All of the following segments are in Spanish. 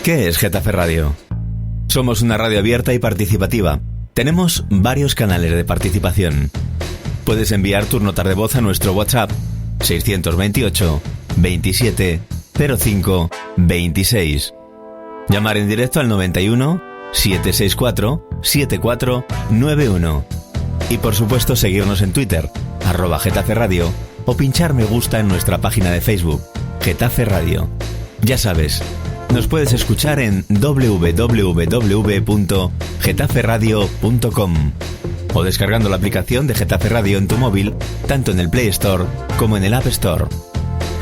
¿Qué es Getafe Radio? Somos una radio abierta y participativa. Tenemos varios canales de participación. Puedes enviar tus notas de voz a nuestro WhatsApp 628 27 05 26. Llamar en directo al 91 764 7491. Y por supuesto seguirnos en Twitter, @Getafe Radio, o pinchar me gusta en nuestra página de Facebook, Getafe Radio. Ya sabes, nos puedes escuchar en www.getaferadio.com o descargando la aplicación de Getafe Radio en tu móvil, tanto en el Play Store como en el App Store.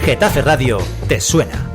Getafe Radio te suena.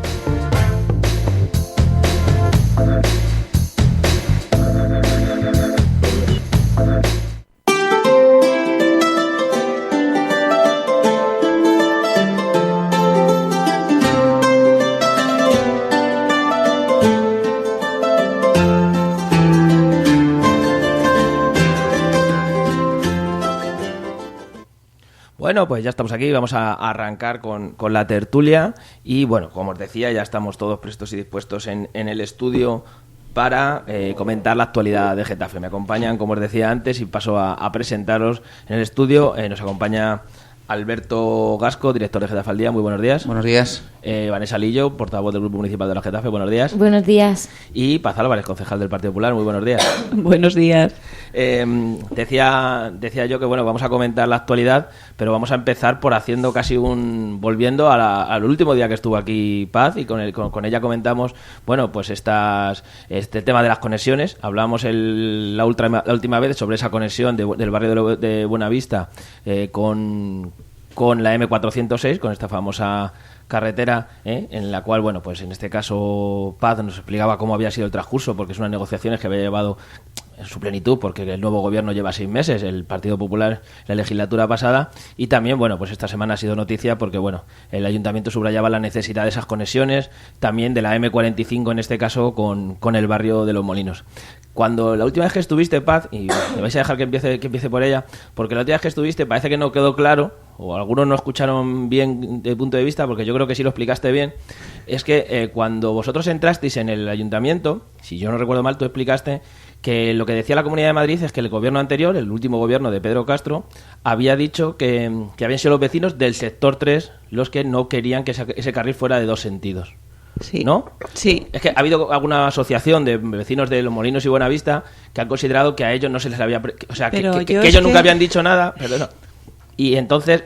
Bueno, pues ya estamos aquí, vamos a arrancar con la tertulia y bueno, como os decía, ya estamos todos prestos y dispuestos en el estudio para comentar la actualidad de Getafe. Me acompañan, como os decía antes, y paso a presentaros en el estudio. Nos acompaña Alberto Gasco, director de Getafe al Día. Muy buenos días. Buenos días. Vanessa Lillo, portavoz del Grupo Municipal de la Getafe. Buenos días. Buenos días. Y Paz Álvarez, concejal del Partido Popular. Muy buenos días. Buenos días. Decía yo que bueno, vamos a comentar la actualidad, pero vamos a empezar por haciendo casi volviendo al último día que estuvo aquí Paz, y con ella comentamos, bueno, pues este tema de las conexiones. Hablamos la última vez sobre esa conexión del barrio de Buenavista con la M406, con esta famosa carretera, en la cual, bueno, pues en este caso Paz nos explicaba cómo había sido el transcurso, porque es unas negociaciones que había llevado en su plenitud, porque el nuevo gobierno lleva 6 meses, el Partido Popular la legislatura pasada, y también, bueno, pues esta semana ha sido noticia porque, bueno, el Ayuntamiento subrayaba la necesidad de esas conexiones, también de la M45 en este caso con el barrio de Los Molinos. Cuando la última vez que estuviste, Paz, y me vais a dejar que empiece por ella, porque la última vez que estuviste parece que no quedó claro, o algunos no escucharon bien de punto de vista, porque yo creo que sí lo explicaste bien, es que cuando vosotros entrasteis en el Ayuntamiento, si yo no recuerdo mal, tú explicaste que lo que decía la Comunidad de Madrid es que el gobierno anterior, el último gobierno de Pedro Castro, había dicho que habían sido los vecinos del sector 3 los que no querían que ese carril fuera de 2 sentidos. Sí. ¿No? Sí. Es que ha habido alguna asociación de vecinos de Los Molinos y Buenavista que han considerado que a ellos no se les había... O sea, que ellos nunca habían dicho nada. Perdón. Y entonces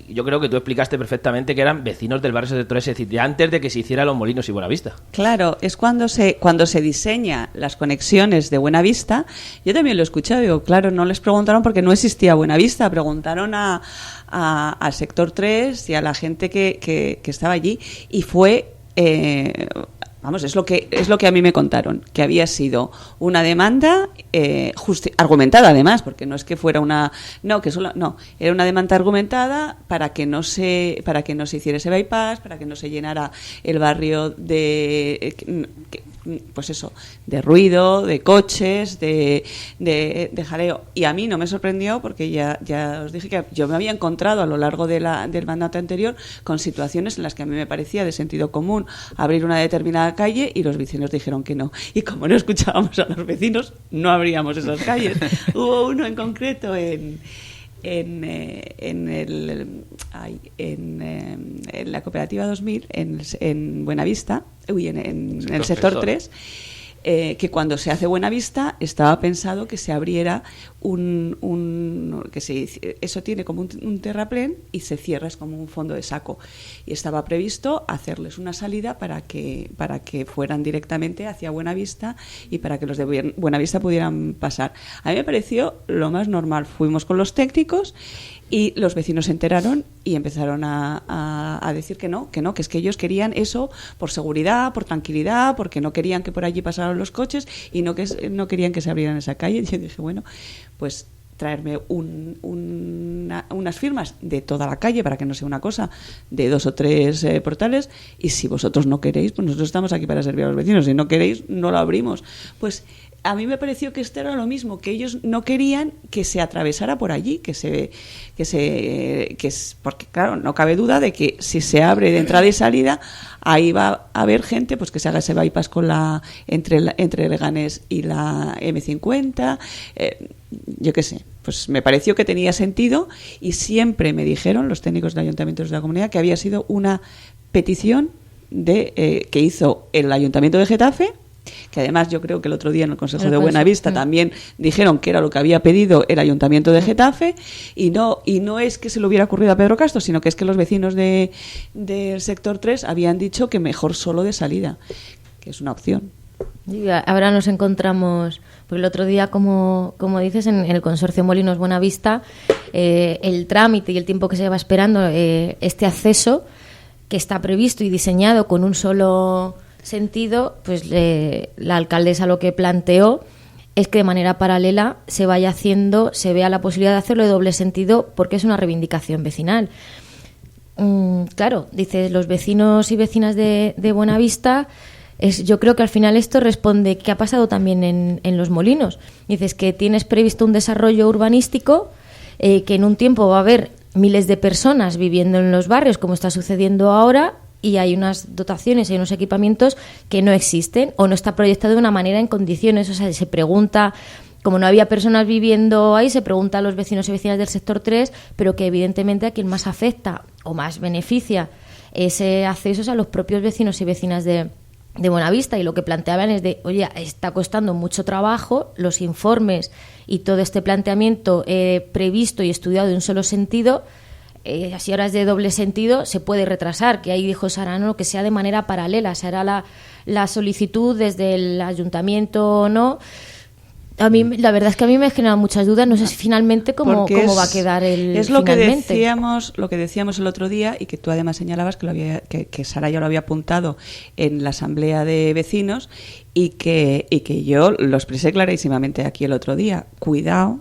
yo creo que tú explicaste perfectamente que eran vecinos del barrio sector 3, es decir, de antes de que se hiciera Los Molinos y Buenavista. Claro, es cuando se diseña las conexiones de Buenavista. Yo también lo he escuchado, digo, claro, no les preguntaron porque no existía Buenavista, preguntaron al sector 3 y a la gente que estaba allí, y fue... es lo que a mí me contaron, que había sido una demanda argumentada, además, porque no es que fuera era una demanda argumentada para que no se hiciera ese bypass, para que no se llenara el barrio de ruido, de coches, de jaleo. Y a mí no me sorprendió, porque ya os dije que yo me había encontrado a lo largo del mandato anterior con situaciones en las que a mí me parecía de sentido común abrir una determinada calle y los vecinos dijeron que no. Y como no escuchábamos a los vecinos, no abríamos esas calles. Hubo uno en concreto en la Cooperativa 2000, en Buenavista, en el sector 3, que cuando se hace Buenavista estaba pensado que se abriera eso tiene como un terraplén y se cierra, es como un fondo de saco, y estaba previsto hacerles una salida para que fueran directamente hacia Buenavista y para que los de Buenavista pudieran pasar. A mí me pareció lo más normal. Fuimos con los técnicos y los vecinos se enteraron y empezaron a decir que es que ellos querían eso por seguridad, por tranquilidad, porque no querían que por allí pasaran los coches y no querían que se abrieran esa calle. Y yo dije, bueno, pues traerme unas firmas de toda la calle para que no sea una cosa de 2 o 3 portales, y si vosotros no queréis, pues nosotros estamos aquí para servir a los vecinos, si no queréis no lo abrimos. Pues a mí me pareció que esto era lo mismo, que ellos no querían que se atravesara por allí, porque claro, no cabe duda de que si se abre de entrada y salida ahí va a haber gente pues que se haga ese bypass con entre Leganés y la M50, yo qué sé. Pues me pareció que tenía sentido y siempre me dijeron los técnicos de ayuntamientos de la comunidad que había sido una petición que hizo el Ayuntamiento de Getafe, que además yo creo que el otro día en el Consejo de Buenavista también dijeron que era lo que había pedido el Ayuntamiento de Getafe, y no es que se le hubiera ocurrido a Pedro Castro, sino que es que los vecinos del sector 3 habían dicho que mejor solo de salida, que es una opción. Y ahora nos encontramos, porque el otro día, como dices, en el consorcio Molinos Buenavista, el trámite y el tiempo que se lleva esperando este acceso, que está previsto y diseñado con un solo sentido, pues la alcaldesa lo que planteó es que de manera paralela se vaya haciendo, se vea la posibilidad de hacerlo de doble sentido, porque es una reivindicación vecinal. Claro, dice, los vecinos y vecinas de Buenavista, yo creo que al final esto responde qué ha pasado también en Los Molinos. Dices que tienes previsto un desarrollo urbanístico, que en un tiempo va a haber miles de personas viviendo en los barrios, como está sucediendo ahora, y hay unas dotaciones, hay unos equipamientos que no existen o no está proyectado de una manera en condiciones. O sea, se pregunta, como no había personas viviendo ahí, se pregunta a los vecinos y vecinas del sector 3, pero que evidentemente a quien más afecta o más beneficia ese acceso es a los propios vecinos y vecinas de Buenavista, y lo que planteaban es de, oye, está costando mucho trabajo, los informes y todo este planteamiento previsto y estudiado de un solo sentido, así ahora es de doble sentido, se puede retrasar, que ahí dijo Sarano que sea de manera paralela, se hará la solicitud desde el ayuntamiento o no. A mí, la verdad es que a mí me genera muchas dudas, no sé si finalmente cómo va a quedar es lo finalmente. Lo que decíamos el otro día, y que tú además señalabas que Sara ya lo había apuntado en la asamblea de vecinos, y que yo lo expresé clarísimamente aquí el otro día. Cuidado,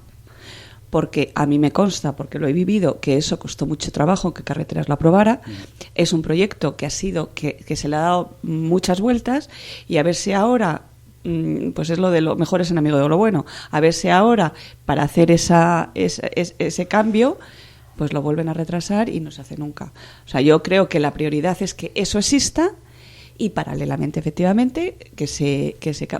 porque a mí me consta, porque lo he vivido, que eso costó mucho trabajo que Carreteras lo aprobara. Es un proyecto que que se le ha dado muchas vueltas, y a ver si ahora, pues es lo de lo mejor es enemigo de lo bueno, a ver si ahora para hacer ese cambio pues lo vuelven a retrasar y no se hace nunca. O sea, yo creo que la prioridad es que eso exista, y paralelamente, efectivamente,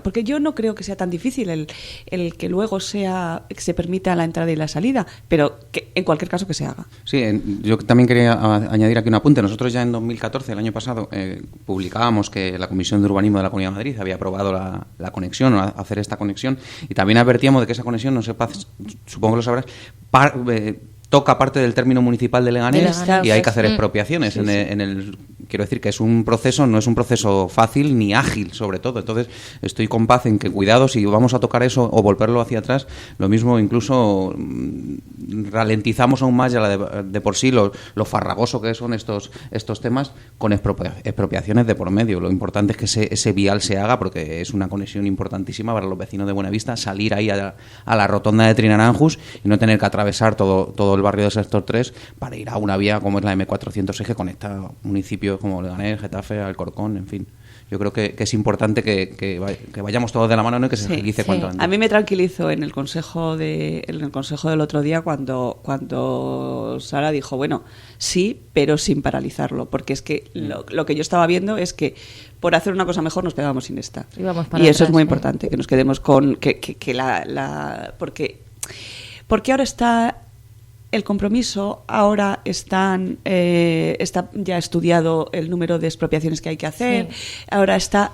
porque yo no creo que sea tan difícil el que luego que se permita la entrada y la salida, pero que en cualquier caso que se haga. Sí, yo también quería añadir aquí un apunte. Nosotros ya en 2014, el año pasado, publicábamos que la Comisión de Urbanismo de la Comunidad de Madrid había aprobado la conexión, o hacer esta conexión, y también advertíamos de que esa conexión, no sé, supongo que lo sabrás, toca parte del término municipal de Leganés, y hay que hacer expropiaciones. Sí. Quiero decir que no es un proceso fácil ni ágil, sobre todo. Entonces estoy con Paz en que cuidado, si vamos a tocar eso o volverlo hacia atrás, lo mismo incluso ralentizamos aún más ya de por sí lo farragoso que son estos temas, con expropiaciones de por medio. Lo importante es que ese vial se haga, porque es una conexión importantísima para los vecinos de Buenavista, salir ahí a la rotonda de Trinaranjus y no tener que atravesar todo el barrio del sector 3 para ir a una vía como es la M406, que conecta municipios como Leganés, Getafe, Alcorcón, en fin. Yo creo que es importante que vayamos todos de la mano, ¿no? Y que se agilice cuanto antes. A mí me tranquilizó en el consejo del otro día cuando Sara dijo, bueno, sí, pero sin paralizarlo, porque es que lo que yo estaba viendo es que por hacer una cosa mejor nos quedábamos sin esta. Y eso atrás, es muy importante, que nos quedemos con porque ahora está el compromiso, ahora está ya estudiado el número de expropiaciones que hay que hacer, sí. ahora está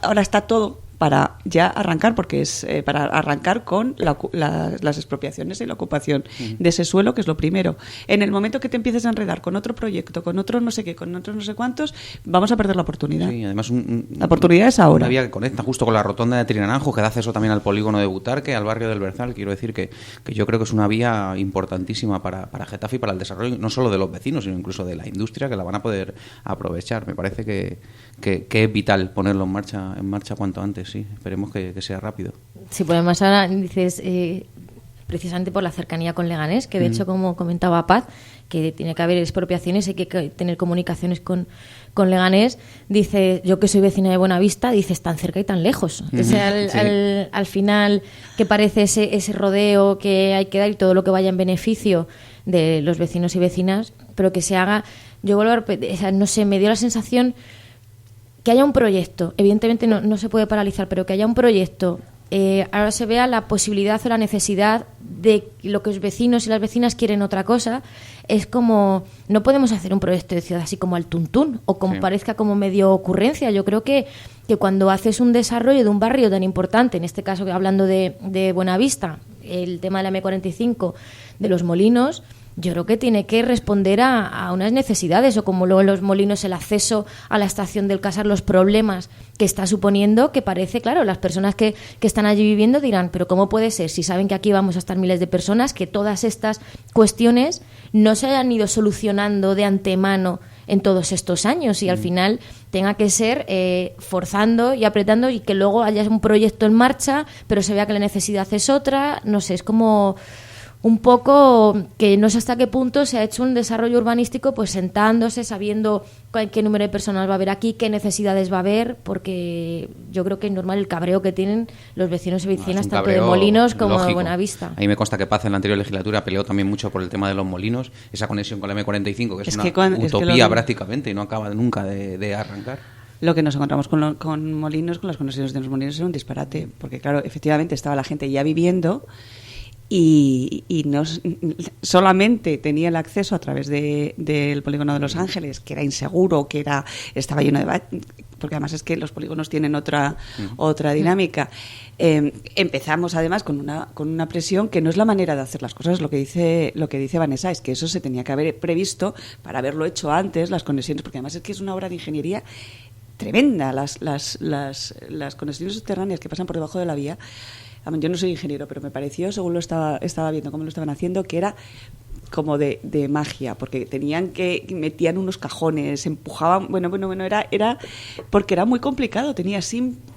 todo para ya arrancar, porque es para arrancar con las expropiaciones y la ocupación de ese suelo, que es lo primero. En el momento que te empieces a enredar con otro proyecto, con otro no sé qué, con otros no sé cuántos, vamos a perder la oportunidad. Sí, además la oportunidad es ahora. Una vía que conecta justo con la rotonda de Trinaranjus, que da acceso también al polígono de Butarque, al barrio del Berzal. Quiero decir que yo creo que es una vía importantísima para Getafe y para el desarrollo no solo de los vecinos, sino incluso de la industria, que la van a poder aprovechar. Me parece que es vital ponerlo en marcha cuanto antes. Sí, esperemos que sea rápido. Sí, pues además ahora dices, precisamente por la cercanía con Leganés, que de hecho, como comentaba Paz, que tiene que haber expropiaciones, hay que tener comunicaciones con Leganés. Dice, yo que soy vecina de Buenavista, dices, tan cerca y tan lejos. O sea, al final, que parece ese rodeo que hay que dar y todo lo que vaya en beneficio de los vecinos y vecinas, pero que se haga. Yo vuelvo a repetir, no sé, me dio la sensación que haya un proyecto, evidentemente no se puede paralizar, pero que haya un proyecto, ahora se vea la posibilidad o la necesidad de lo que los vecinos y las vecinas quieren otra cosa, es como, no podemos hacer un proyecto de ciudad así como al tuntún, o como parezca como medio ocurrencia. Yo creo que cuando haces un desarrollo de un barrio tan importante, en este caso hablando de Buenavista, el tema de la M45, de los molinos, yo creo que tiene que responder a unas necesidades, o como luego en los molinos el acceso a la estación del Casar, los problemas que está suponiendo, que parece, claro, las personas que están allí viviendo dirán, pero ¿cómo puede ser si saben que aquí vamos a estar miles de personas, que todas estas cuestiones no se hayan ido solucionando de antemano en todos estos años y al final tenga que ser forzando y apretando, y que luego haya un proyecto en marcha pero se vea que la necesidad es otra? No sé, es como un poco que no sé hasta qué punto se ha hecho un desarrollo urbanístico pues sentándose, sabiendo qué número de personas va a haber aquí, qué necesidades va a haber, porque yo creo que es normal el cabreo que tienen los vecinos y vecinas, tanto de Molinos como de Buenavista. A mí me consta que Paz en la anterior legislatura peleó también mucho por el tema de los molinos, esa conexión con la M45, que es una utopía prácticamente y no acaba nunca de arrancar. Lo que nos encontramos con Molinos, con las conexiones de los molinos, era un disparate, porque claro, efectivamente estaba la gente ya viviendo y no solamente tenía el acceso a través del polígono de Los Ángeles, que era inseguro, que estaba lleno de porque además es que los polígonos tienen otra dinámica. Empezamos además con una presión que no es la manera de hacer las cosas. Lo que dice Vanessa es que eso se tenía que haber previsto para haberlo hecho antes, las conexiones, porque además es que es una obra de ingeniería tremenda, las conexiones subterráneas que pasan por debajo de la vía. Yo no soy ingeniero, pero me pareció, según lo estaba viendo cómo lo estaban haciendo, que era como de magia, porque metían unos cajones, empujaban, era porque era muy complicado,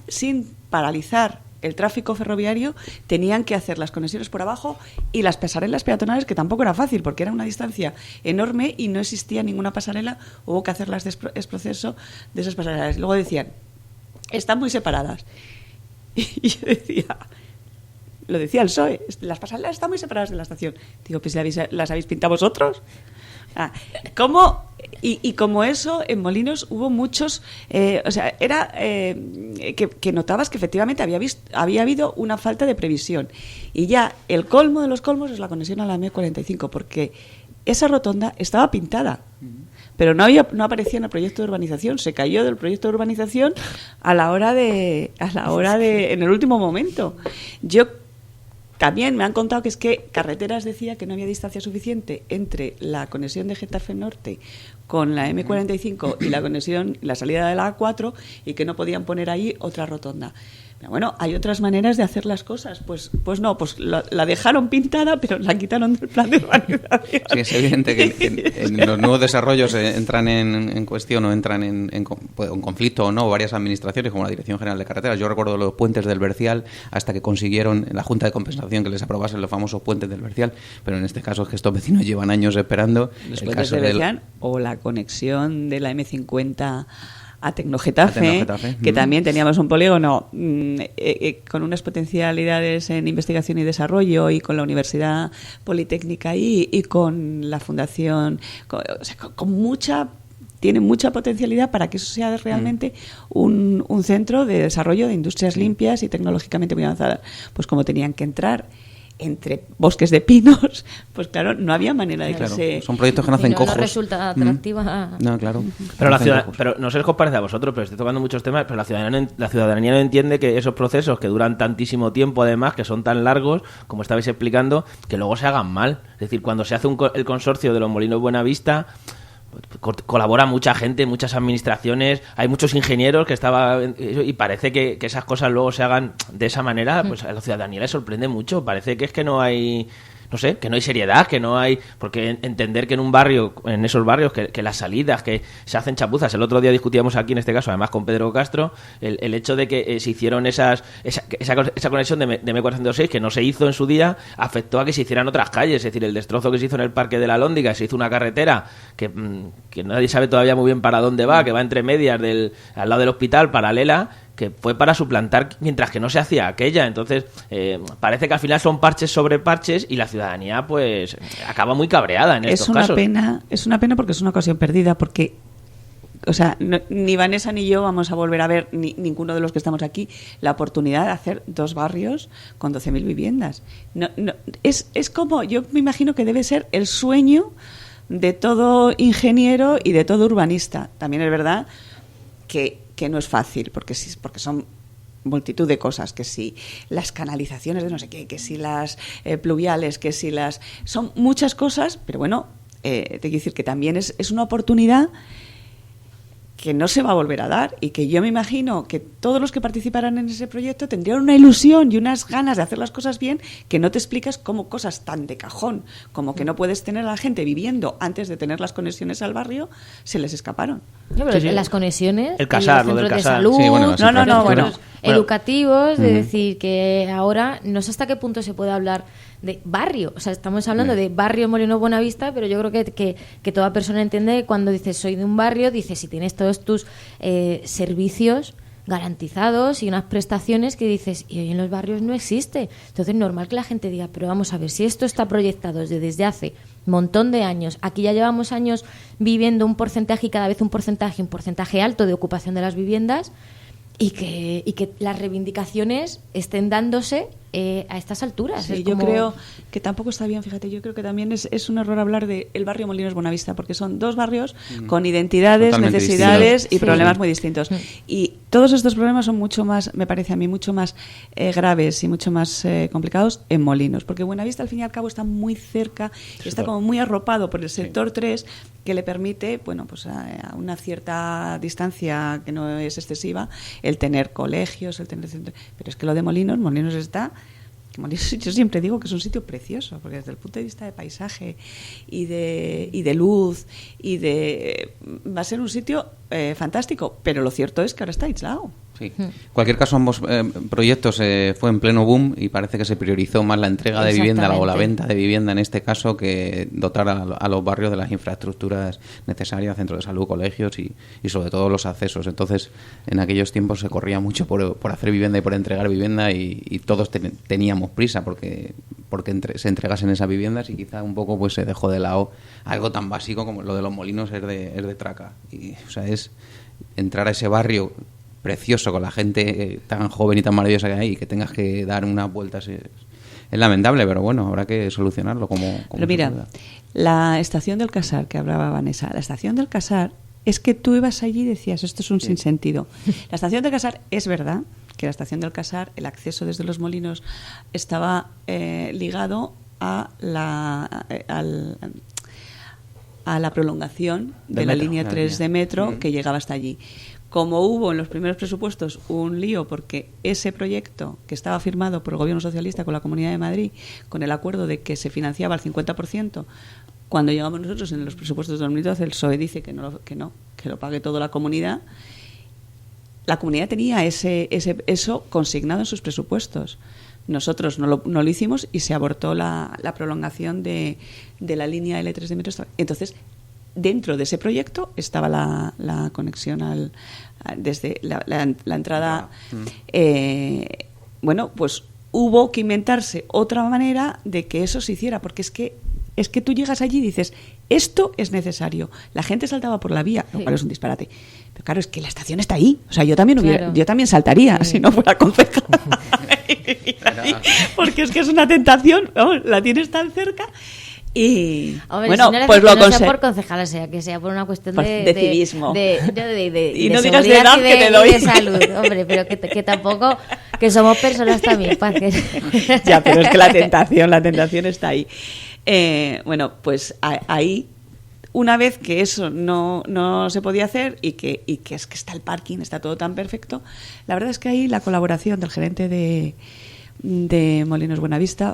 sin paralizar el tráfico ferroviario, tenían que hacer las conexiones por abajo y las pasarelas peatonales, que tampoco era fácil, porque era una distancia enorme y no existía ninguna pasarela, hubo que hacerlas proceso de esas pasarelas. Luego decían, están muy separadas. Y yo decía, lo decía el PSOE, las pasarelas están muy separadas de la estación. Digo, pues ¿las habéis pintado vosotros? ¿Cómo? Y como eso, en Molinos hubo muchos, era que notabas que efectivamente había habido una falta de previsión. Y ya el colmo de los colmos es la conexión a la M45, porque esa rotonda estaba pintada, pero no aparecía en el proyecto de urbanización, se cayó del proyecto de urbanización en el último momento. También me han contado que es que Carreteras decía que no había distancia suficiente entre la conexión de Getafe Norte con la M45 y la salida de la A4, y que no podían poner ahí otra rotonda. Pero bueno, hay otras maneras de hacer las cosas. Pues no, pues la dejaron pintada, pero la quitaron del plan de urbanización. Sí, es evidente que en los nuevos desarrollos entran en cuestión o entran en conflicto o no varias administraciones, como la Dirección General de Carreteras. Yo recuerdo los puentes del Bercial, hasta que consiguieron la Junta de Compensación que les aprobase los famosos puentes del Bercial, pero en este caso es que estos vecinos llevan años esperando. Los puentes del Bercial o la conexión de la M50 a Tecnogetafe, que también teníamos un polígono con unas potencialidades en investigación y desarrollo, y con la Universidad Politécnica ahí, y con la Fundación, tiene mucha potencialidad para que eso sea realmente un centro de desarrollo de industrias limpias y tecnológicamente muy avanzadas. Pues como tenían que entrar entre bosques de pinos, pues claro, no había manera de que se... Son proyectos que nacen cojos. No resulta atractiva. No, claro. Pero no sé si os parece a vosotros, pero estoy tocando muchos temas, pero la ciudadanía no entiende que esos procesos que duran tantísimo tiempo, además, que son tan largos, como estabais explicando, que luego se hagan mal. Es decir, cuando se hace el consorcio de los Molinos Buenavista, colabora mucha gente, muchas administraciones, hay muchos ingenieros y parece que esas cosas luego se hagan de esa manera, pues a la ciudadanía le sorprende mucho. Parece que es que no hay, no sé, que no hay seriedad, que no hay, porque entender que en un barrio, en esos barrios, que las salidas, que se hacen chapuzas. El otro día discutíamos aquí, en este caso, además con Pedro Castro, el hecho de que se hicieron esa conexión de M406, que no se hizo en su día, afectó a que se hicieran otras calles. Es decir, el destrozo que se hizo en el Parque de la Lóndiga, se hizo una carretera que nadie sabe todavía muy bien para dónde va, que va entre medias al lado del hospital, paralela, que fue para suplantar mientras que no se hacía aquella. Entonces parece que al final son parches sobre parches, y la ciudadanía pues acaba muy cabreada en estos casos. Es una pena porque es una ocasión perdida, porque o sea, ni Vanessa ni yo vamos a volver a ver, ni ninguno de los que estamos aquí, la oportunidad de hacer 2 barrios con 12.000 viviendas. Es como, yo me imagino que debe ser el sueño de todo ingeniero y de todo urbanista. También es verdad que no es fácil, porque son multitud de cosas, que si las canalizaciones de no sé qué, que si las pluviales, que si las... Son muchas cosas, pero bueno, te quiero decir que también es una oportunidad que no se va a volver a dar, y que yo me imagino que todos los que participaran en ese proyecto tendrían una ilusión y unas ganas de hacer las cosas bien, que no te explicas cómo cosas tan de cajón como que no puedes tener a la gente viviendo antes de tener las conexiones al barrio, se les escaparon. No, pero las conexiones, el casar, los lo del centros de casar. salud, Sí, bueno, los centros educativos, de decir que ahora no sé hasta qué punto se puede hablar de barrio, o sea, estamos hablando de barrio Molinos Buenavista, pero yo creo que toda persona entiende que cuando dices soy de un barrio, dices si tienes todos tus servicios garantizados y unas prestaciones que dices, y hoy en los barrios no existe. Entonces es normal que la gente diga, pero vamos a ver, si esto está proyectado desde hace un montón de años, aquí ya llevamos años viviendo un porcentaje y cada vez un porcentaje alto de ocupación de las viviendas, y que las reivindicaciones estén dándose a estas alturas. Sí, yo creo que tampoco está bien, fíjate, yo creo que también es un error hablar de el barrio Molinos Buenavista, porque son 2 barrios con identidades, totalmente necesidades distintos. y problemas muy distintos. Y todos estos problemas son mucho más, me parece a mí, mucho más graves y mucho más complicados en Molinos, porque Buenavista al fin y al cabo está muy cerca, está como muy arropado por el sector 3, que le permite, bueno, pues a una cierta distancia que no es excesiva, el tener colegios, el tener centros. Pero es que lo de Molinos está... Yo siempre digo que es un sitio precioso, porque desde el punto de vista de paisaje y de luz va a ser un sitio fantástico, pero lo cierto es que ahora está aislado. Sí. En cualquier caso, ambos proyectos fue en pleno boom, y parece que se priorizó más la entrega de vivienda o la venta de vivienda en este caso, que dotar a los barrios de las infraestructuras necesarias, centros de salud, colegios y sobre todo los accesos. Entonces, en aquellos tiempos se corría mucho por hacer vivienda y por entregar vivienda, y todos teníamos prisa porque se entregasen esas viviendas, y quizá un poco pues se dejó de lado algo tan básico como lo de los molinos es de traca. Y, o sea, es entrar a ese barrio precioso con la gente tan joven y tan maravillosa que hay, y que tengas que dar unas vueltas es lamentable, pero bueno, habrá que solucionarlo como pero mira, la estación del Casar que hablaba Vanessa, la estación del Casar es que tú ibas allí y decías, esto es un sinsentido. La estación del Casar, es verdad que la estación del Casar, el acceso desde los molinos estaba ligado a la prolongación de la línea 3 de metro que llegaba hasta allí. Como hubo en los primeros presupuestos un lío, porque ese proyecto que estaba firmado por el Gobierno socialista con la Comunidad de Madrid, con el acuerdo de que se financiaba al 50%, cuando llegamos nosotros en los presupuestos de 2012, el PSOE dice que lo pague toda la comunidad. La comunidad tenía eso consignado en sus presupuestos. Nosotros no lo hicimos y se abortó la prolongación de la línea L3 de metro. Entonces, dentro de ese proyecto estaba la conexión desde la entrada. Bueno, pues hubo que inventarse otra manera de que eso se hiciera, porque es que tú llegas allí y dices, esto es necesario. La gente saltaba por la vía, lo cual es un disparate. Pero claro, es que la estación está ahí. O sea, yo también saltaría si no fuera concejal. Porque es que es una tentación, vamos, la tienes tan cerca. Y hombre, bueno, si no pues lo sea por concejal, sea que sea por una cuestión de civismo. Y no digas de edad que te doy. Y de salud, hombre, pero que tampoco, que somos personas también, para que... Ya, pero es que la tentación está ahí. Bueno, pues ahí, una vez que eso no se podía hacer y que es que está el parking, está todo tan perfecto, la verdad es que ahí la colaboración del gerente de Molinos Buenavista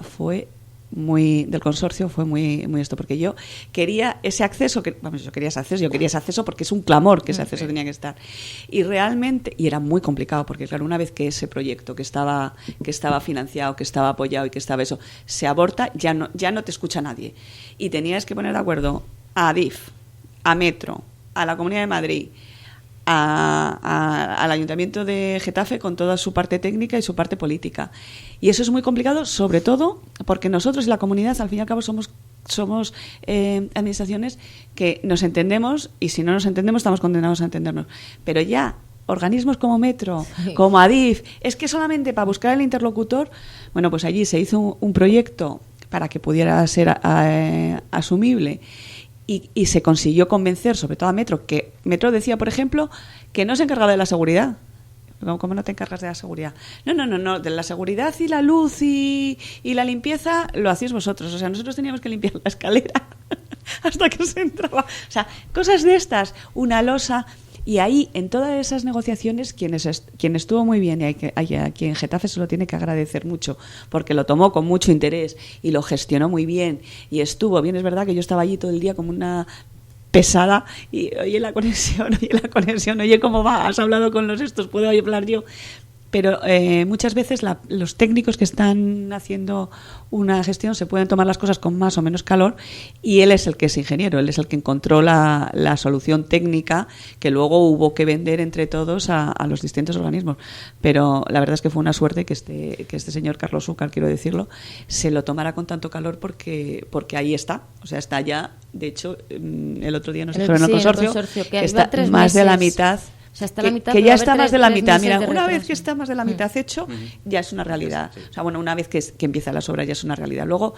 del consorcio fue muy esto, porque yo quería ese acceso, yo quería ese acceso porque es un clamor que ese acceso tenía que estar, y realmente, y era muy complicado, porque claro, una vez que ese proyecto que estaba financiado, que estaba apoyado y que estaba eso, se aborta, ya no te escucha nadie, y tenías que poner de acuerdo a Adif, a Metro, a la Comunidad de Madrid, al Ayuntamiento de Getafe con toda su parte técnica y su parte política. Y eso es muy complicado, sobre todo porque nosotros y la comunidad, al fin y al cabo, somos somos administraciones que nos entendemos, y si no nos entendemos estamos condenados a entendernos. Pero ya organismos como Metro, como Adif, es que solamente para buscar el interlocutor, bueno, pues allí se hizo un proyecto para que pudiera ser asumible, y se consiguió convencer sobre todo a Metro, que Metro decía, por ejemplo, que no se encargaba de la seguridad. ¿Cómo no te encargas de la seguridad? No, de la seguridad y la luz y la limpieza lo hacéis vosotros. O sea, nosotros teníamos que limpiar la escalera hasta que se entraba. O sea, cosas de estas, una losa. Y ahí, en todas esas negociaciones, quien estuvo muy bien, y a quien Getafe se lo tiene que agradecer mucho, porque lo tomó con mucho interés y lo gestionó muy bien, y estuvo bien. Es verdad que yo estaba allí todo el día como una pesada, y oye la conexión, oye cómo va, has hablado con los estos, puedo hablar yo. Pero muchas veces los técnicos que están haciendo una gestión se pueden tomar las cosas con más o menos calor, y él es el que es ingeniero, él es el que encontró la solución técnica que luego hubo que vender entre todos a los distintos organismos. Pero la verdad es que fue una suerte que este señor Carlos Úcar, quiero decirlo, se lo tomara con tanto calor, porque ahí está. O sea, está ya, de hecho, el otro día nos dijeron en el consorcio que está más de la mitad. O sea, está la mitad, que ya está más de la mitad. Mira, una vez que está más de la mitad hecho, ya es una realidad. O sea, bueno, una vez que empiezan las obras ya es una realidad. Luego,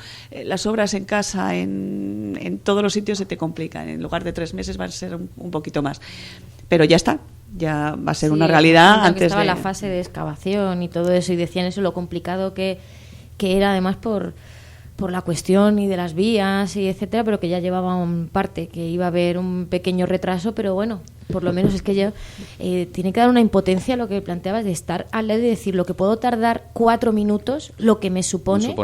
las obras en casa, en todos los sitios se te complican. En lugar de 3 meses va a ser un poquito más. Pero ya está. Ya va a ser una realidad antes estaba de... la fase de excavación y todo eso, y decían eso, lo complicado que era, además por la cuestión y de las vías y etcétera, pero que ya llevaba un parte, que iba a haber un pequeño retraso, pero bueno, por lo menos es que yo tiene que dar una impotencia lo que planteabas de estar al lado y decir lo que puedo tardar 4 minutos, lo que me supone.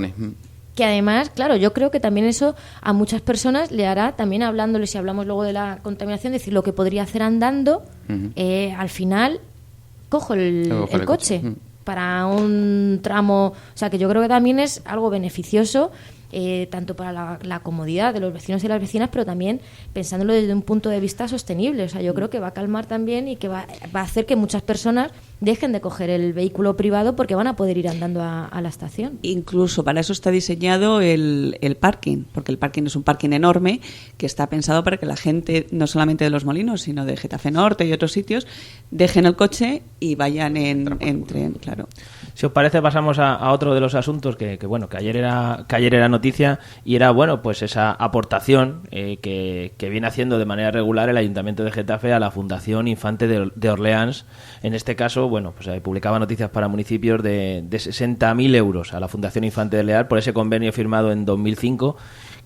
Que además, claro, yo creo que también eso a muchas personas le hará, también hablándoles, si hablamos luego de la contaminación, decir lo que podría hacer andando, al final cojo el coche. Para un tramo, o sea, que yo creo que también es algo beneficioso, tanto para la comodidad de los vecinos y las vecinas, pero también pensándolo desde un punto de vista sostenible. O sea, yo creo que va a calmar también, y que va a hacer que muchas personas dejen de coger el vehículo privado porque van a poder ir andando a la estación. Incluso para eso está diseñado el parking, porque el parking es un parking enorme que está pensado para que la gente, no solamente de Los Molinos, sino de Getafe Norte y otros sitios, dejen el coche y vayan en tren, claro. Si os parece, pasamos a otro de los asuntos que ayer era noticia, y era, bueno, pues esa aportación que viene haciendo de manera regular el Ayuntamiento de Getafe a la Fundación Infante de Orleans. En este caso, bueno, pues publicaba noticias para municipios de 60.000 euros a la Fundación Infante de Orleans por ese convenio firmado en 2005,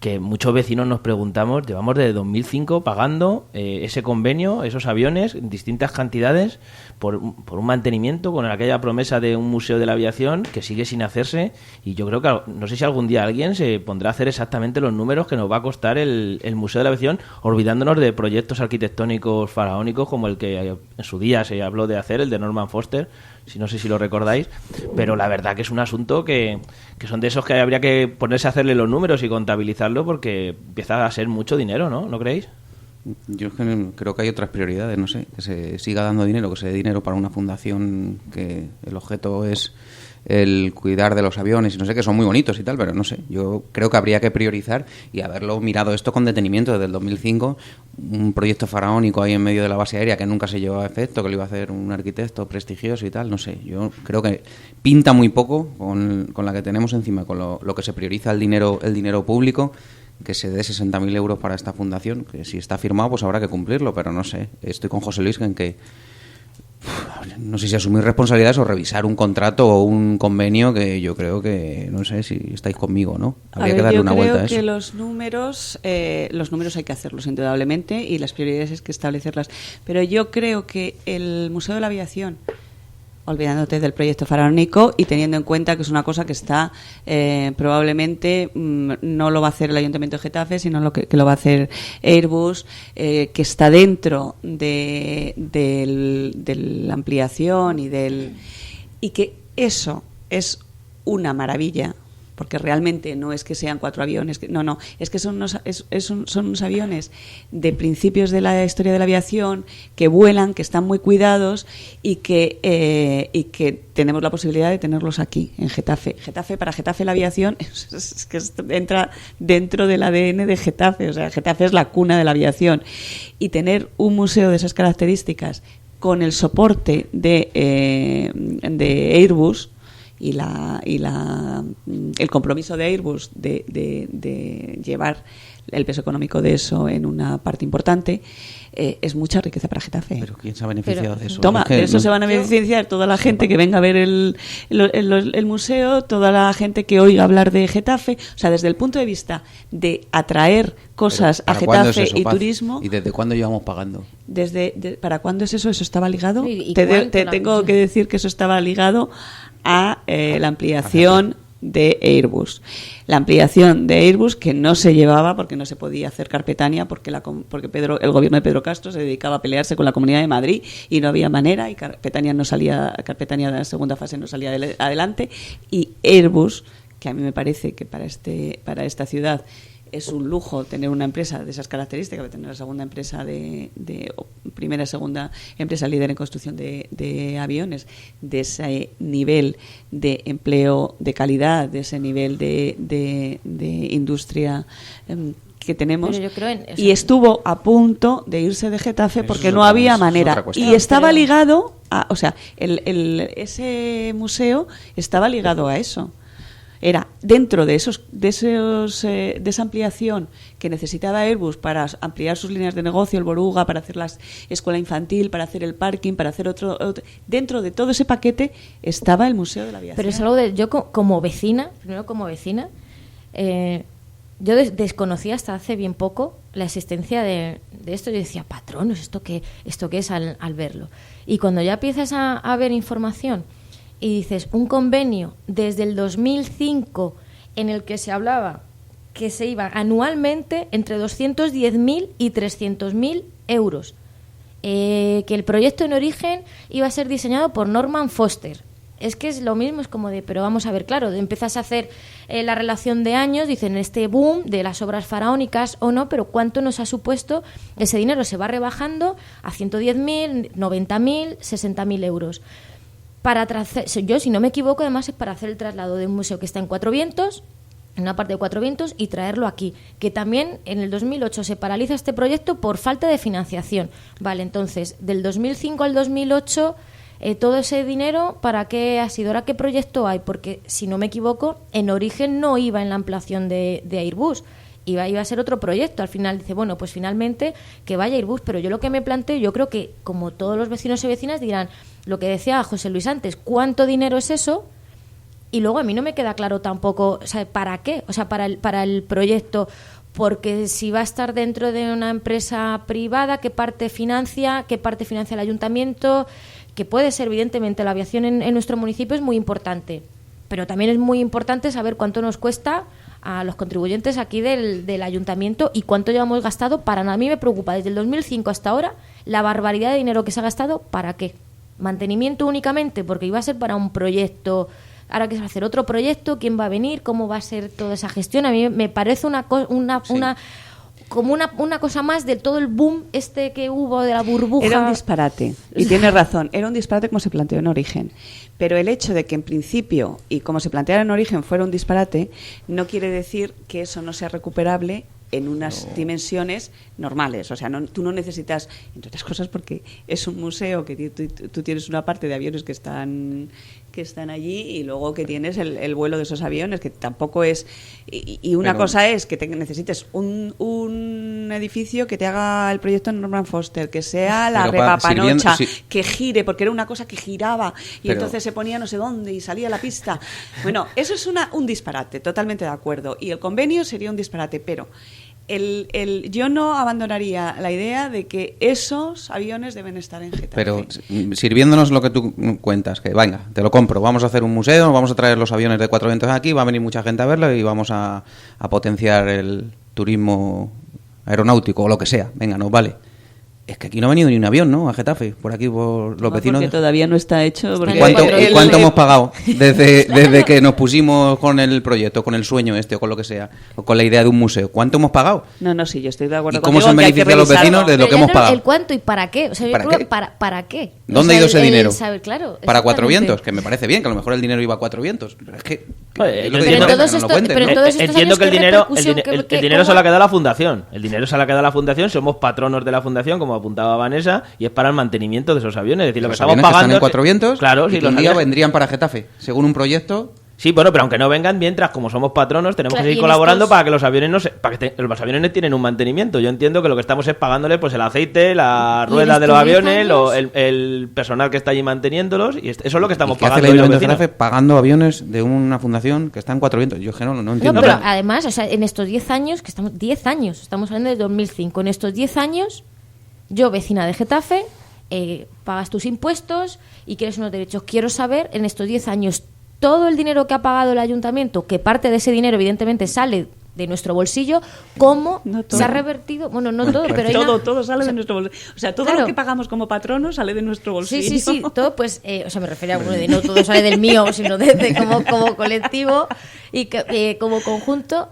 que muchos vecinos nos preguntamos, llevamos desde 2005 pagando ese convenio, esos aviones, en distintas cantidades, por un mantenimiento con aquella promesa de un museo de la aviación que sigue sin hacerse. Y yo creo que, no sé si algún día alguien se pondrá a hacer exactamente los números que nos va a costar el museo de la aviación, olvidándonos de proyectos arquitectónicos faraónicos como el que en su día se habló de hacer, el de Norman Foster, no sé si lo recordáis, pero la verdad que es un asunto que son de esos que habría que ponerse a hacerle los números y contabilizarlo, porque empieza a ser mucho dinero, ¿no? ¿No creéis? Yo creo que hay otras prioridades, no sé, que se siga dando dinero, que se dé dinero para una fundación que el objeto es el cuidar de los aviones y no sé, que son muy bonitos y tal, pero no sé, yo creo que habría que priorizar y haberlo mirado esto con detenimiento desde el 2005, un proyecto faraónico ahí en medio de la base aérea que nunca se llevó a efecto, que lo iba a hacer un arquitecto prestigioso y tal, no sé, yo creo que pinta muy poco con la que tenemos encima, con lo que se prioriza el dinero público, que se dé 60.000 euros para esta fundación, que si está firmado pues habrá que cumplirlo, pero no sé, estoy con José Luis en que no sé si asumir responsabilidades o revisar un contrato o un convenio, que yo creo que, no sé si estáis conmigo, ¿no? Habría que darle una vuelta a eso. Yo creo que los números hay que hacerlos indudablemente, y las prioridades hay que establecerlas, pero yo creo que el Museo de la Aviación, olvidándote del proyecto faraónico y teniendo en cuenta que es una cosa que está probablemente no lo va a hacer el Ayuntamiento de Getafe, sino que lo va a hacer Airbus, que está dentro de la ampliación y que eso es una maravilla porque realmente no es que sean 4 aviones, no, es que son unos aviones de principios de la historia de la aviación, que vuelan, que están muy cuidados y que tenemos la posibilidad de tenerlos aquí, en Getafe. Para Getafe la aviación es que entra dentro del ADN de Getafe, o sea, Getafe es la cuna de la aviación. Y tener un museo de esas características con el soporte de Airbus, y el compromiso de Airbus de llevar el peso económico de eso en una parte importante, es mucha riqueza para Getafe. Pero ¿quién se ha beneficiado de eso? Toma, de eso se van a beneficiar toda la gente que venga a ver el museo, toda la gente que oiga hablar de Getafe. O sea, desde el punto de vista de atraer cosas a Getafe y turismo. ¿Y desde cuándo llevamos pagando? ¿Para cuándo es eso? Eso estaba ligado. ¿Y te tengo que decir que eso estaba ligado a la ampliación de Airbus. La ampliación de Airbus, que no se llevaba porque no se podía hacer Carpetania, porque el gobierno de Pedro Castro se dedicaba a pelearse con la Comunidad de Madrid y no había manera, y Carpetania de la segunda fase no salía adelante, y Airbus, que a mí me parece que para esta ciudad es un lujo tener una empresa de esas características, tener la segunda empresa primera y segunda empresa líder en construcción de aviones, de ese nivel de empleo de calidad, de ese nivel de industria que tenemos. Y estuvo a punto de irse de Getafe porque no había manera. Y estaba ligado o sea, ese museo estaba ligado a eso. Era dentro de esa ampliación que necesitaba Airbus para ampliar sus líneas de negocio, el Boruga, para hacer la escuela infantil, para hacer el parking, para hacer otro. Dentro de todo ese paquete estaba el Museo de la Aviación. Pero es algo yo como vecina, yo desconocía hasta hace bien poco la existencia de esto. Yo decía, patronos, ¿esto qué es al verlo? Y cuando ya empiezas a ver información y dices, un convenio desde el 2005 en el que se hablaba que se iba anualmente entre 210.000 y 300.000 euros, que el proyecto en origen iba a ser diseñado por Norman Foster. Es que es lo mismo, es como pero vamos a ver, claro, empiezas a hacer la relación de años, dicen este boom de las obras faraónicas o no, pero ¿cuánto nos ha supuesto? Ese dinero se va rebajando a 110.000, 90.000, 60.000 euros. Yo, si no me equivoco, además es para hacer el traslado de un museo que está en Cuatro Vientos, en una parte de Cuatro Vientos, y traerlo aquí, que también en el 2008 se paraliza este proyecto por falta de financiación. Vale, entonces, del 2005 al 2008, todo ese dinero, ¿para qué ha sido? ¿Ahora qué proyecto hay? Porque, si no me equivoco, en origen no iba en la ampliación de Airbus, iba a ser otro proyecto. Al final dice, bueno, pues finalmente que vaya Airbus, pero yo lo que me planteo, yo creo que como todos los vecinos y vecinas dirán, lo que decía José Luis antes, ¿cuánto dinero es eso? Y luego a mí no me queda claro tampoco, o sea, ¿para qué? O sea, para el proyecto, porque si va a estar dentro de una empresa privada, ¿qué parte financia el ayuntamiento? Que puede ser, evidentemente, la aviación en nuestro municipio es muy importante, pero también es muy importante saber cuánto nos cuesta a los contribuyentes aquí del ayuntamiento y cuánto llevamos gastado para nada. A mí me preocupa desde el 2005 hasta ahora la barbaridad de dinero que se ha gastado. ¿Para qué? Mantenimiento únicamente, porque iba a ser para un proyecto. Ahora que se va a hacer otro proyecto, ¿quién va a venir? ¿Cómo va a ser toda esa gestión? A mí me parece una cosa más de todo el boom que hubo de la burbuja. Era un disparate, y tiene razón, era un disparate como se planteó en origen. Pero el hecho de que en principio, y como se planteara en origen, fuera un disparate, no quiere decir que eso no sea recuperable en unas dimensiones normales. O sea, tú no necesitas, entre otras cosas, porque es un museo que tú tienes una parte de aviones que están allí y luego que tienes el vuelo de esos aviones, que tampoco es... Y una cosa es que necesites un edificio que te haga el proyecto Norman Foster, que sea la repapanocha, que gire, porque era una cosa que giraba y entonces se ponía no sé dónde y salía a la pista. Bueno, eso es un disparate, totalmente de acuerdo. Y el convenio sería un disparate, pero... yo no abandonaría la idea de que esos aviones deben estar en Getafe. Pero sirviéndonos lo que tú cuentas, que venga, te lo compro, vamos a hacer un museo, vamos a traer los aviones de Cuatro Vientos aquí, va a venir mucha gente a verlo y vamos a potenciar el turismo aeronáutico o lo que sea, venga, nos vale. Es que aquí no ha venido ni un avión, ¿no? A Getafe, por aquí, por los vecinos. Porque todavía no está hecho. Porque ¿Cuánto hemos pagado desde que nos pusimos con el proyecto, con el sueño o con lo que sea, o con la idea de un museo? ¿Cuánto hemos pagado? No, sí, yo estoy de acuerdo ¿Y cómo se han beneficiado los vecinos de lo que hemos pagado? ¿El cuánto y para qué? O sea, ¿Para qué? ¿Para qué? ¿Dónde ha ido ese dinero? Claro, para Cuatro Vientos, que me parece bien, que a lo mejor el dinero iba a Cuatro Vientos, pero es que... Entiendo que el dinero se lo ha quedado a la fundación. El dinero se lo ha quedado a la fundación, somos patronos de la fundación, como apuntaba Vanessa, y es para el mantenimiento de esos aviones. Es decir, lo que estamos pagando. Que están en Cuatro Vientos, claro, y si que un día vendrían para Getafe, según un proyecto. Sí, bueno, pero aunque no vengan, mientras como somos patronos tenemos que seguir colaborando para que los aviones los aviones tienen un mantenimiento. Yo entiendo que lo que estamos es pagándole pues el aceite, la rueda de los aviones, el personal que está allí manteniéndolios, y eso es lo que estamos pagando. ¿Qué hace el Ayuntamiento de Getafe pagando aviones de una fundación que está en Cuatro Vientos? Yo es que no entiendo. No, pero además, o sea, en estos 10 años, que estamos 10 años, estamos hablando de 2005, en estos 10 años, yo, vecina de Getafe, pagas tus impuestos y quieres unos derechos. Quiero saber, en estos 10 años, todo el dinero que ha pagado el ayuntamiento, que parte de ese dinero evidentemente sale de nuestro bolsillo, cómo se ha revertido, bueno, no todo, pero todo sale de nuestro bolsillo. O sea, todo lo que pagamos como patronos sale de nuestro bolsillo. Sí, todo, pues, o sea, me refería a uno de no todo sale del mío, sino de como colectivo y que, como conjunto.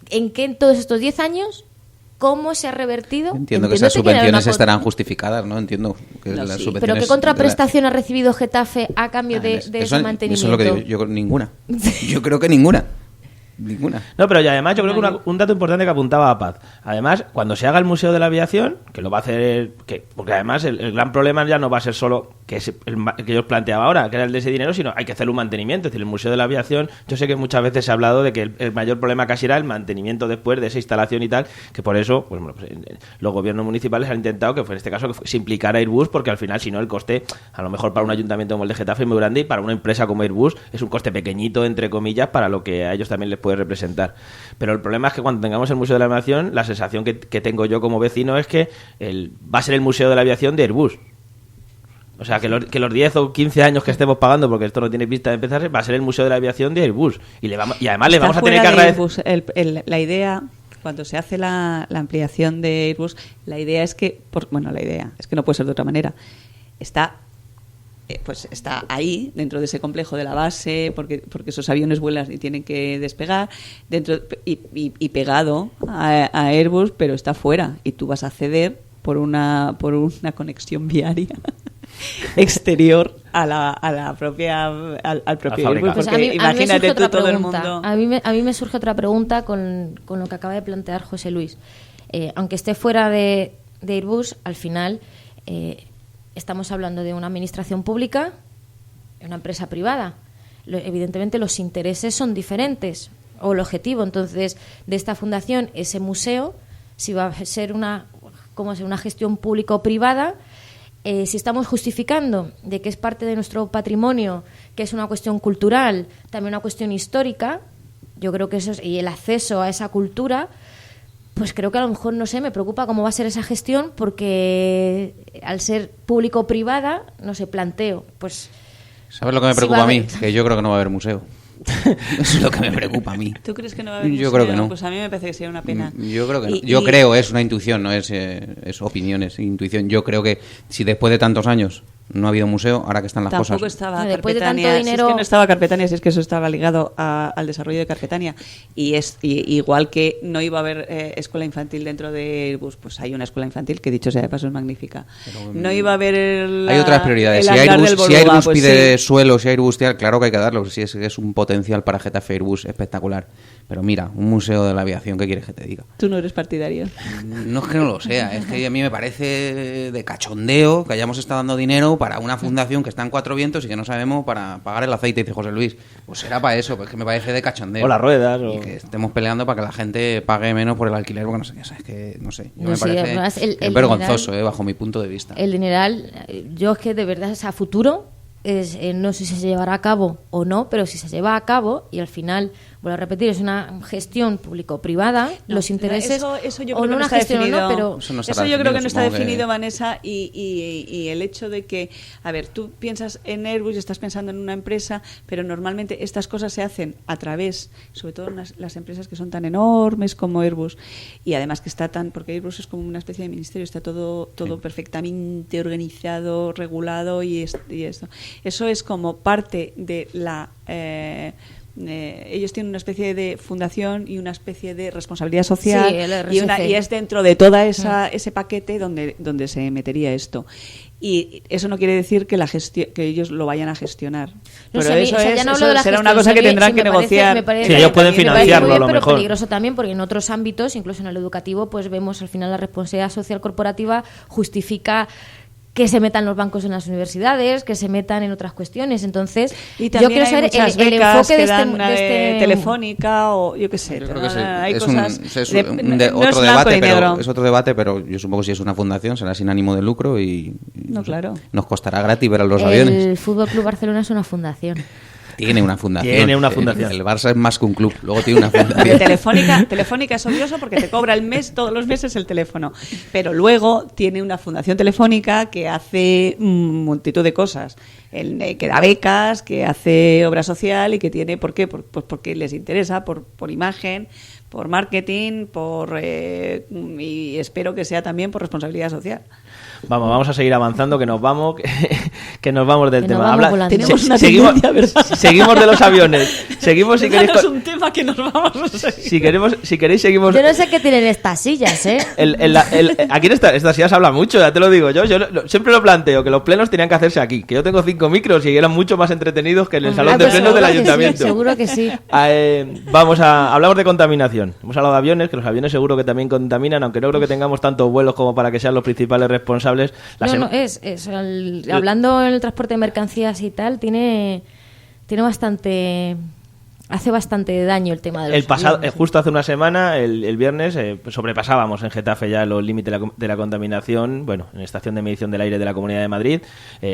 ¿En qué en todos estos 10 años cómo se ha revertido? Entiendo que esas subvenciones estarán justificadas, ¿no? Entiendo que las subvenciones... ¿Pero qué contraprestación ha recibido Getafe a cambio de ese mantenimiento? Eso es lo que digo, yo creo ninguna. Yo creo que ninguna. No, pero y además yo creo que un dato importante que apuntaba a Paz. Además, cuando se haga el Museo de la Aviación, que lo va a hacer... porque además el gran problema ya no va a ser solo que yo os planteaba ahora, que era el de ese dinero, sino hay que hacer un mantenimiento. Es decir, el Museo de la Aviación, yo sé que muchas veces se ha hablado de que el mayor problema casi era el mantenimiento después de esa instalación y tal, que por eso pues los gobiernos municipales han intentado que fue en este caso que se implicara Airbus, porque al final, si no, el coste, a lo mejor para un ayuntamiento como el de Getafe es muy grande, y para una empresa como Airbus es un coste pequeñito, entre comillas, para lo que a ellos también les puede representar. Pero el problema es que cuando tengamos el Museo de la Aviación, la sensación que tengo yo como vecino es que va a ser el Museo de la Aviación de Airbus. O sea, que los 10 o 15 años que estemos pagando, porque esto no tiene pinta de empezar, va a ser el Museo de la Aviación de Airbus. Y además le vamos a tener que agradecer... La idea, cuando se hace la ampliación de Airbus, la idea es que... la idea es que no puede ser de otra manera. Está ahí, dentro de ese complejo de la base, porque esos aviones vuelan y tienen que despegar, dentro y pegado a Airbus, pero está fuera, y tú vas a acceder por una conexión viaria exterior al propio Airbus. Pues imagínate tú todo el mundo. A mí me surge otra pregunta con lo que acaba de plantear José Luis. Aunque esté fuera de Airbus, al final... estamos hablando de una administración pública y una empresa privada. Evidentemente los intereses son diferentes, o el objetivo. Entonces, de esta fundación, ese museo, si va a ser una gestión pública o privada, si estamos justificando de que es parte de nuestro patrimonio, que es una cuestión cultural, también una cuestión histórica, yo creo que eso y el acceso a esa cultura, pues creo que a lo mejor, no sé, me preocupa cómo va a ser esa gestión, porque al ser público o privada, no sé, planteo, pues... ¿Sabes lo que me preocupa a mí? Que yo creo que no va a haber museo. Eso es lo que me preocupa a mí. ¿Tú crees que no va a haber museo? Yo creo que no. Pues a mí me parece que sería una pena. Yo creo que no. Yo creo, es una intuición, no es opinión, es intuición. Yo creo que si después de tantos años no ha habido museo, ahora que están las Tampoco cosas... Estaba después Carpetania, de tanto dinero... si es que no estaba Carpetania, si es que eso estaba ligado al desarrollo de Carpetania. Y igual que no iba a haber escuela infantil dentro de Airbus, pues hay una escuela infantil que, dicho sea de paso, es magnífica. Pero, no iba a haber hay otras prioridades. Si Airbus pues pide suelo, si Airbus... Claro que hay que darlo, si es un potencial para Getafe Airbus espectacular. Pero mira, un museo de la aviación, ¿qué quieres que te diga? ¿Tú no eres partidario? No es que no lo sea, es que a mí me parece de cachondeo que hayamos estado dando dinero para una fundación que está en Cuatro Vientos y que no sabemos para pagar el aceite, dice José Luis. Pues será para eso, pues que me parece de cachondeo. O las ruedas. Y que estemos peleando para que la gente pague menos por el alquiler, porque no sé, es que no sé. Yo me parece es vergonzoso, bajo mi punto de vista. El dineral, yo es que de verdad, a futuro, no sé si se llevará a cabo o no, pero si se lleva a cabo y al final vuelvo a repetir, es una gestión público-privada, los intereses eso yo o creo no que una está gestión definido, o no, pero eso yo creo que no está definido, Vanessa, y el hecho de que, a ver, tú piensas en Airbus y estás pensando en una empresa, pero normalmente estas cosas se hacen a través, sobre todo en las empresas que son tan enormes como Airbus, y además que está tan, porque Airbus es como una especie de ministerio, está todo perfectamente organizado, regulado, y esto. Eso es como parte de la... ellos tienen una especie de fundación y una especie de responsabilidad social, sí, y es dentro de toda ese paquete donde se metería esto. Y eso no quiere decir que que ellos lo vayan a gestionar. No, pero eso será una cosa que tendrán que negociar. Sí, ellos pueden financiarlo a lo pero mejor. Peligroso también, porque en otros ámbitos, incluso en el educativo, pues vemos al final la responsabilidad social corporativa justifica que se metan los bancos en las universidades, que se metan en otras cuestiones. Entonces, y también yo quiero saber el enfoque de este Telefónica, o yo qué sé. Yo creo que hay es cosas otro debate, pero es otro debate, pero yo supongo que si es una fundación será sin ánimo de lucro y claro. Nos costará gratis ver a los aviones. El Fútbol Club Barcelona es una fundación. Tiene una fundación. El Barça es más que un club, luego tiene una fundación. Telefónica es odioso porque te cobra todos los meses el teléfono, pero luego tiene una fundación telefónica que hace multitud de cosas, que da becas, que hace obra social y que tiene, ¿por qué? Pues porque les interesa, por imagen, por marketing, y espero que sea también por responsabilidad social. Vamos a seguir avanzando, que nos vamos del tema. Tenemos una tendencia, ¿verdad? Seguimos de los aviones. Seguimos si queréis. Es un tema que nos vamos a seguir. Si queréis seguimos. Yo no sé qué tienen estas sillas, ¿eh? Aquí en estas sillas habla mucho, ya te lo digo yo. Yo siempre lo planteo, que los plenos tenían que hacerse aquí. Que yo tengo 5 micros y eran mucho más entretenidos que en el salón de plenos del ayuntamiento. Sí, seguro que sí. Hablamos de contaminación. Hemos hablado de aviones, que los aviones seguro que también contaminan, aunque no creo que tengamos tantos vuelos como para que sean los principales responsables. Hablando en el transporte de mercancías y tal, hace bastante daño el tema de los aviones. Justo hace una semana, el viernes, sobrepasábamos en Getafe ya los límites de la contaminación, bueno, en la estación de medición del aire de la Comunidad de Madrid.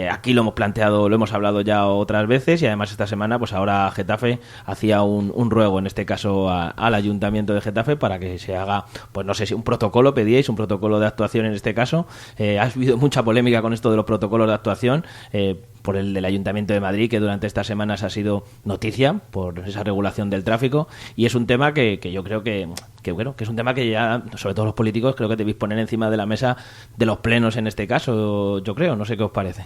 Aquí lo hemos hablado ya otras veces, y además esta semana, pues ahora Getafe hacía un ruego, en este caso al Ayuntamiento de Getafe, para que se haga, pues no sé si un protocolo, pedíais un protocolo de actuación en este caso. Ha habido mucha polémica con esto de los protocolos de actuación, por el del Ayuntamiento de Madrid, que durante estas semanas ha sido noticia por esa regulación del tráfico, y es un tema que yo creo que es un tema que ya, sobre todo los políticos, creo que debéis poner encima de la mesa de los plenos en este caso, yo creo, no sé qué os parece.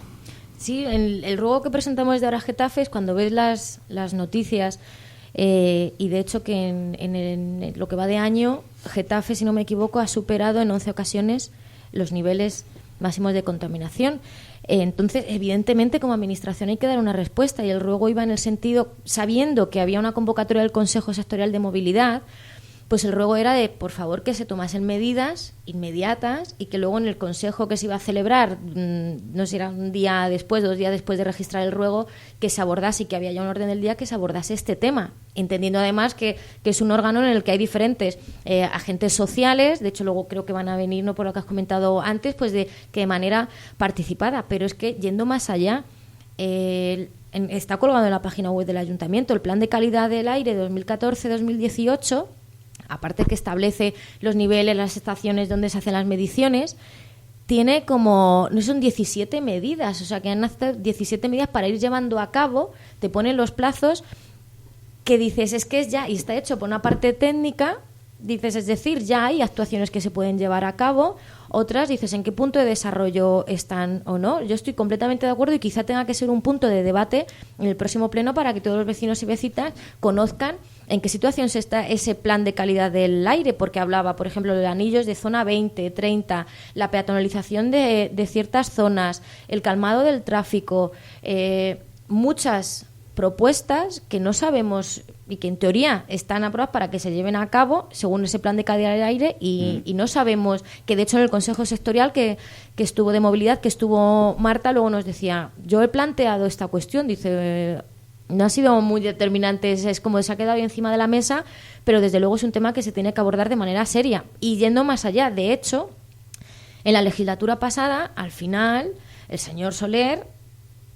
Sí, el ruego que presentamos desde ahora Getafe es cuando ves las noticias, y de hecho que en lo que va de año, Getafe, si no me equivoco, ha superado en 11 ocasiones los niveles máximos de contaminación. Entonces, evidentemente, como administración hay que dar una respuesta, y el ruego iba en el sentido, sabiendo que había una convocatoria del Consejo Sectorial de Movilidad, pues el ruego era de, por favor, que se tomasen medidas inmediatas, y que luego en el consejo que se iba a celebrar, no sé si era un día después, 2 días después de registrar el ruego, que se abordase, y que había ya un orden del día, que se abordase este tema, entendiendo además que es un órgano en el que hay diferentes agentes sociales. De hecho, luego creo que van a venir, no por lo que has comentado antes, pues que de manera participada, pero es que yendo más allá, está colgado en la página web del Ayuntamiento el Plan de Calidad del Aire 2014-2018, aparte que establece los niveles, las estaciones donde se hacen las mediciones, tiene como, no son 17 medidas, o sea que han nacido 17 medidas para ir llevando a cabo, te ponen los plazos que dices, es que es ya, y está hecho por una parte técnica, dices, es decir, ya hay actuaciones que se pueden llevar a cabo, otras dices, ¿en qué punto de desarrollo están o no? Yo estoy completamente de acuerdo, y quizá tenga que ser un punto de debate en el próximo pleno para que todos los vecinos y vecinas conozcan en qué situación se está ese plan de calidad del aire, porque hablaba, por ejemplo, de anillos de zona 20, 30, la peatonalización de ciertas zonas, el calmado del tráfico, muchas propuestas que no sabemos y que en teoría están aprobadas para que se lleven a cabo según ese plan de calidad del aire, y no sabemos, que de hecho en el Consejo Sectorial que estuvo de movilidad, que estuvo Marta, luego nos decía, yo he planteado esta cuestión, dice, no ha sido muy determinante, es como se ha quedado ahí encima de la mesa, pero desde luego es un tema que se tiene que abordar de manera seria. Y yendo más allá, de hecho, en la legislatura pasada, al final, el señor Soler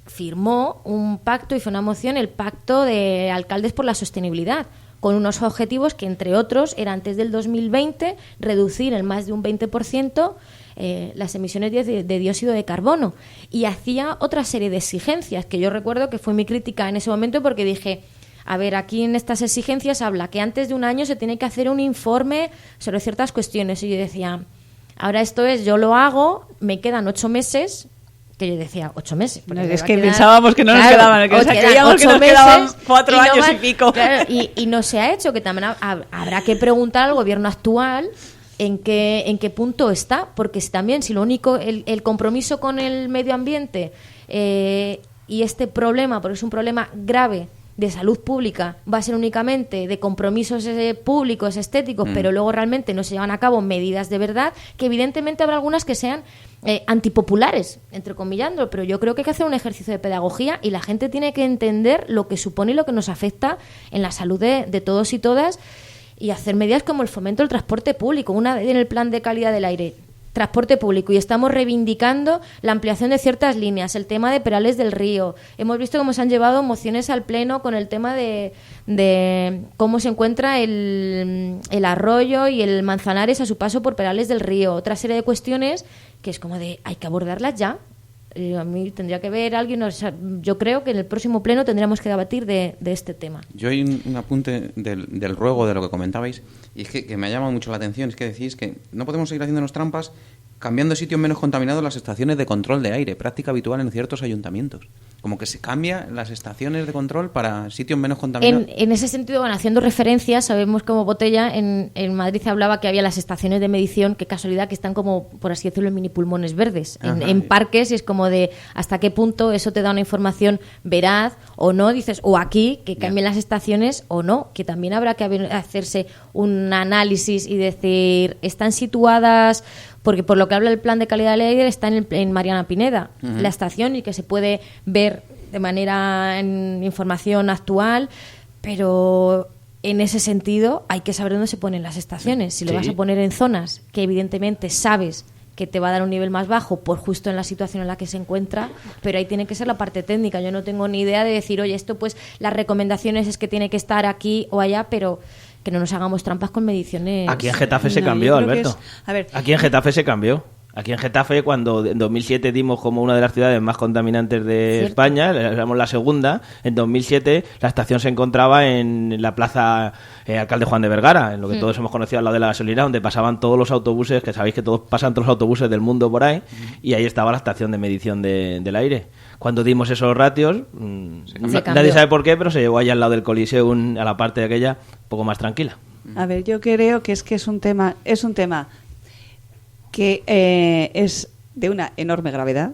firmó un pacto y fue una moción, el Pacto de Alcaldes por la Sostenibilidad, con unos objetivos que, entre otros, era antes del 2020 reducir en más de un 20% las emisiones de dióxido de carbono. Y hacía otra serie de exigencias, que yo recuerdo que fue mi crítica en ese momento, porque dije, a ver, aquí en estas exigencias habla que antes de un año se tiene que hacer un informe sobre ciertas cuestiones. Y yo decía, ahora esto es, yo lo hago, me quedan 8 meses... que yo decía 8 meses. No, es que pensábamos que no nos quedaban, que creíamos que nos quedaban 4 años y pico. Claro, y no se ha hecho, que también habrá que preguntar al gobierno actual en qué punto está, porque también si lo único, el compromiso con el medio ambiente y este problema, porque es un problema grave de salud pública, va a ser únicamente de compromisos públicos, estéticos, pero luego realmente no se llevan a cabo medidas de verdad, que evidentemente habrá algunas que sean antipopulares, entrecomillando, pero yo creo que hay que hacer un ejercicio de pedagogía y la gente tiene que entender lo que supone y lo que nos afecta en la salud de todos y todas, y hacer medidas como el fomento del transporte público, una en el plan de calidad del aire, transporte público, y estamos reivindicando la ampliación de ciertas líneas, el tema de Perales del Río. Hemos visto cómo se han llevado mociones al Pleno con el tema de cómo se encuentra el arroyo y el Manzanares a su paso por Perales del Río. Otra serie de cuestiones que es como de, hay que abordarlas ya. A mí tendría que ver alguien, o sea, yo creo que en el próximo pleno tendríamos que debatir de este tema. Yo hay un apunte del ruego, de lo que comentabais, y es que me ha llamado mucho la atención, es que decís que no podemos seguir haciéndonos trampas cambiando sitios menos contaminados las estaciones de control de aire, práctica habitual en ciertos ayuntamientos. Como que se cambia las estaciones de control para sitios menos contaminados. En ese sentido, bueno, haciendo referencias, sabemos como Botella, en Madrid se hablaba que había las estaciones de medición, qué casualidad, que están como, por así decirlo, en mini pulmones verdes, en parques, y es como de hasta qué punto eso te da una información veraz o no, dices, o aquí, que cambien las estaciones o no, que también habrá que hacerse un análisis y decir, están situadas... Porque por lo que habla el plan de calidad del aire está en Mariana Pineda, la estación, y que se puede ver de manera en información actual, pero en ese sentido hay que saber dónde se ponen las estaciones. Si lo vas a poner en zonas que evidentemente sabes que te va a dar un nivel más bajo por justo en la situación en la que se encuentra, pero ahí tiene que ser la parte técnica. Yo no tengo ni idea de decir, oye, esto pues las recomendaciones es que tiene que estar aquí o allá, pero... que no nos hagamos trampas con mediciones. Aquí en Getafe se cambió, Alberto. Aquí en Getafe se cambió. Aquí en Getafe, cuando en 2007 dimos como una de las ciudades más contaminantes de España, éramos la segunda, en 2007 la estación se encontraba en la plaza Alcalde Juan de Vergara, en lo que todos hemos conocido al lado de la gasolinera, donde pasaban todos los autobuses, que sabéis que todos pasan todos los autobuses del mundo por ahí, y ahí estaba la estación de medición del aire. Cuando dimos esos ratios, nadie sabe por qué, pero se llevó allá al lado del Coliseum, a la parte de aquella, un poco más tranquila. A ver, yo creo que es un tema que es de una enorme gravedad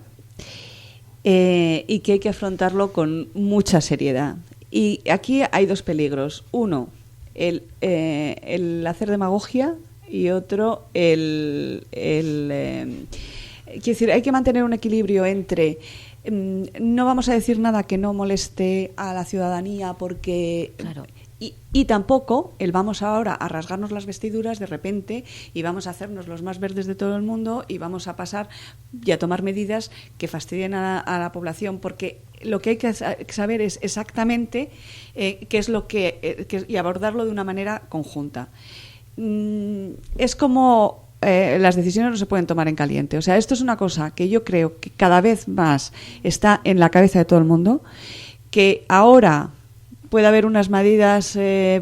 y que hay que afrontarlo con mucha seriedad. Y aquí hay dos peligros. Uno, el hacer demagogia, y otro, quiero decir, hay que mantener un equilibrio entre... no vamos a decir nada que no moleste a la ciudadanía porque... Claro. Y tampoco vamos ahora a rasgarnos las vestiduras de repente y vamos a hacernos los más verdes de todo el mundo y vamos a pasar y a tomar medidas que fastidien a la población, porque lo que hay que saber es exactamente qué es lo y abordarlo de una manera conjunta. Es como... las decisiones no se pueden tomar en caliente. O sea, esto es una cosa que yo creo que cada vez más está en la cabeza de todo el mundo, que ahora puede haber unas medidas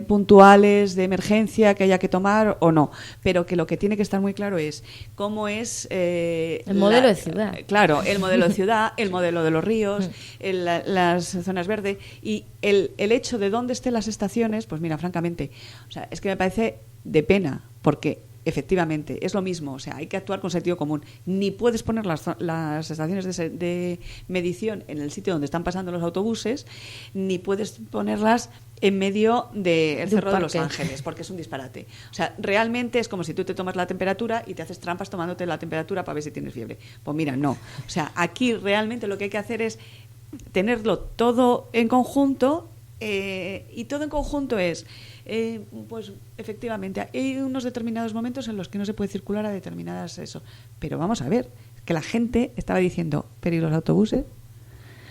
puntuales de emergencia que haya que tomar o no, pero que lo que tiene que estar muy claro es cómo es... el modelo de ciudad. Claro, el modelo de ciudad, el modelo de los ríos, las zonas verdes, y el hecho de dónde estén las estaciones, pues mira, francamente, o sea, es que me parece de pena, porque... efectivamente, es lo mismo, o sea, hay que actuar con sentido común. Ni puedes poner las estaciones de medición en el sitio donde están pasando los autobuses, ni puedes ponerlas en medio del Cerro de Los Ángeles, porque es un disparate. O sea, realmente es como si tú te tomas la temperatura y te haces trampas tomándote la temperatura para ver si tienes fiebre. Pues mira, no. O sea, aquí realmente lo que hay que hacer es tenerlo todo en conjunto, y todo en conjunto es... pues efectivamente hay unos determinados momentos en los que no se puede circular a determinadas pero vamos a ver, que la gente estaba diciendo, pero ¿y los autobuses?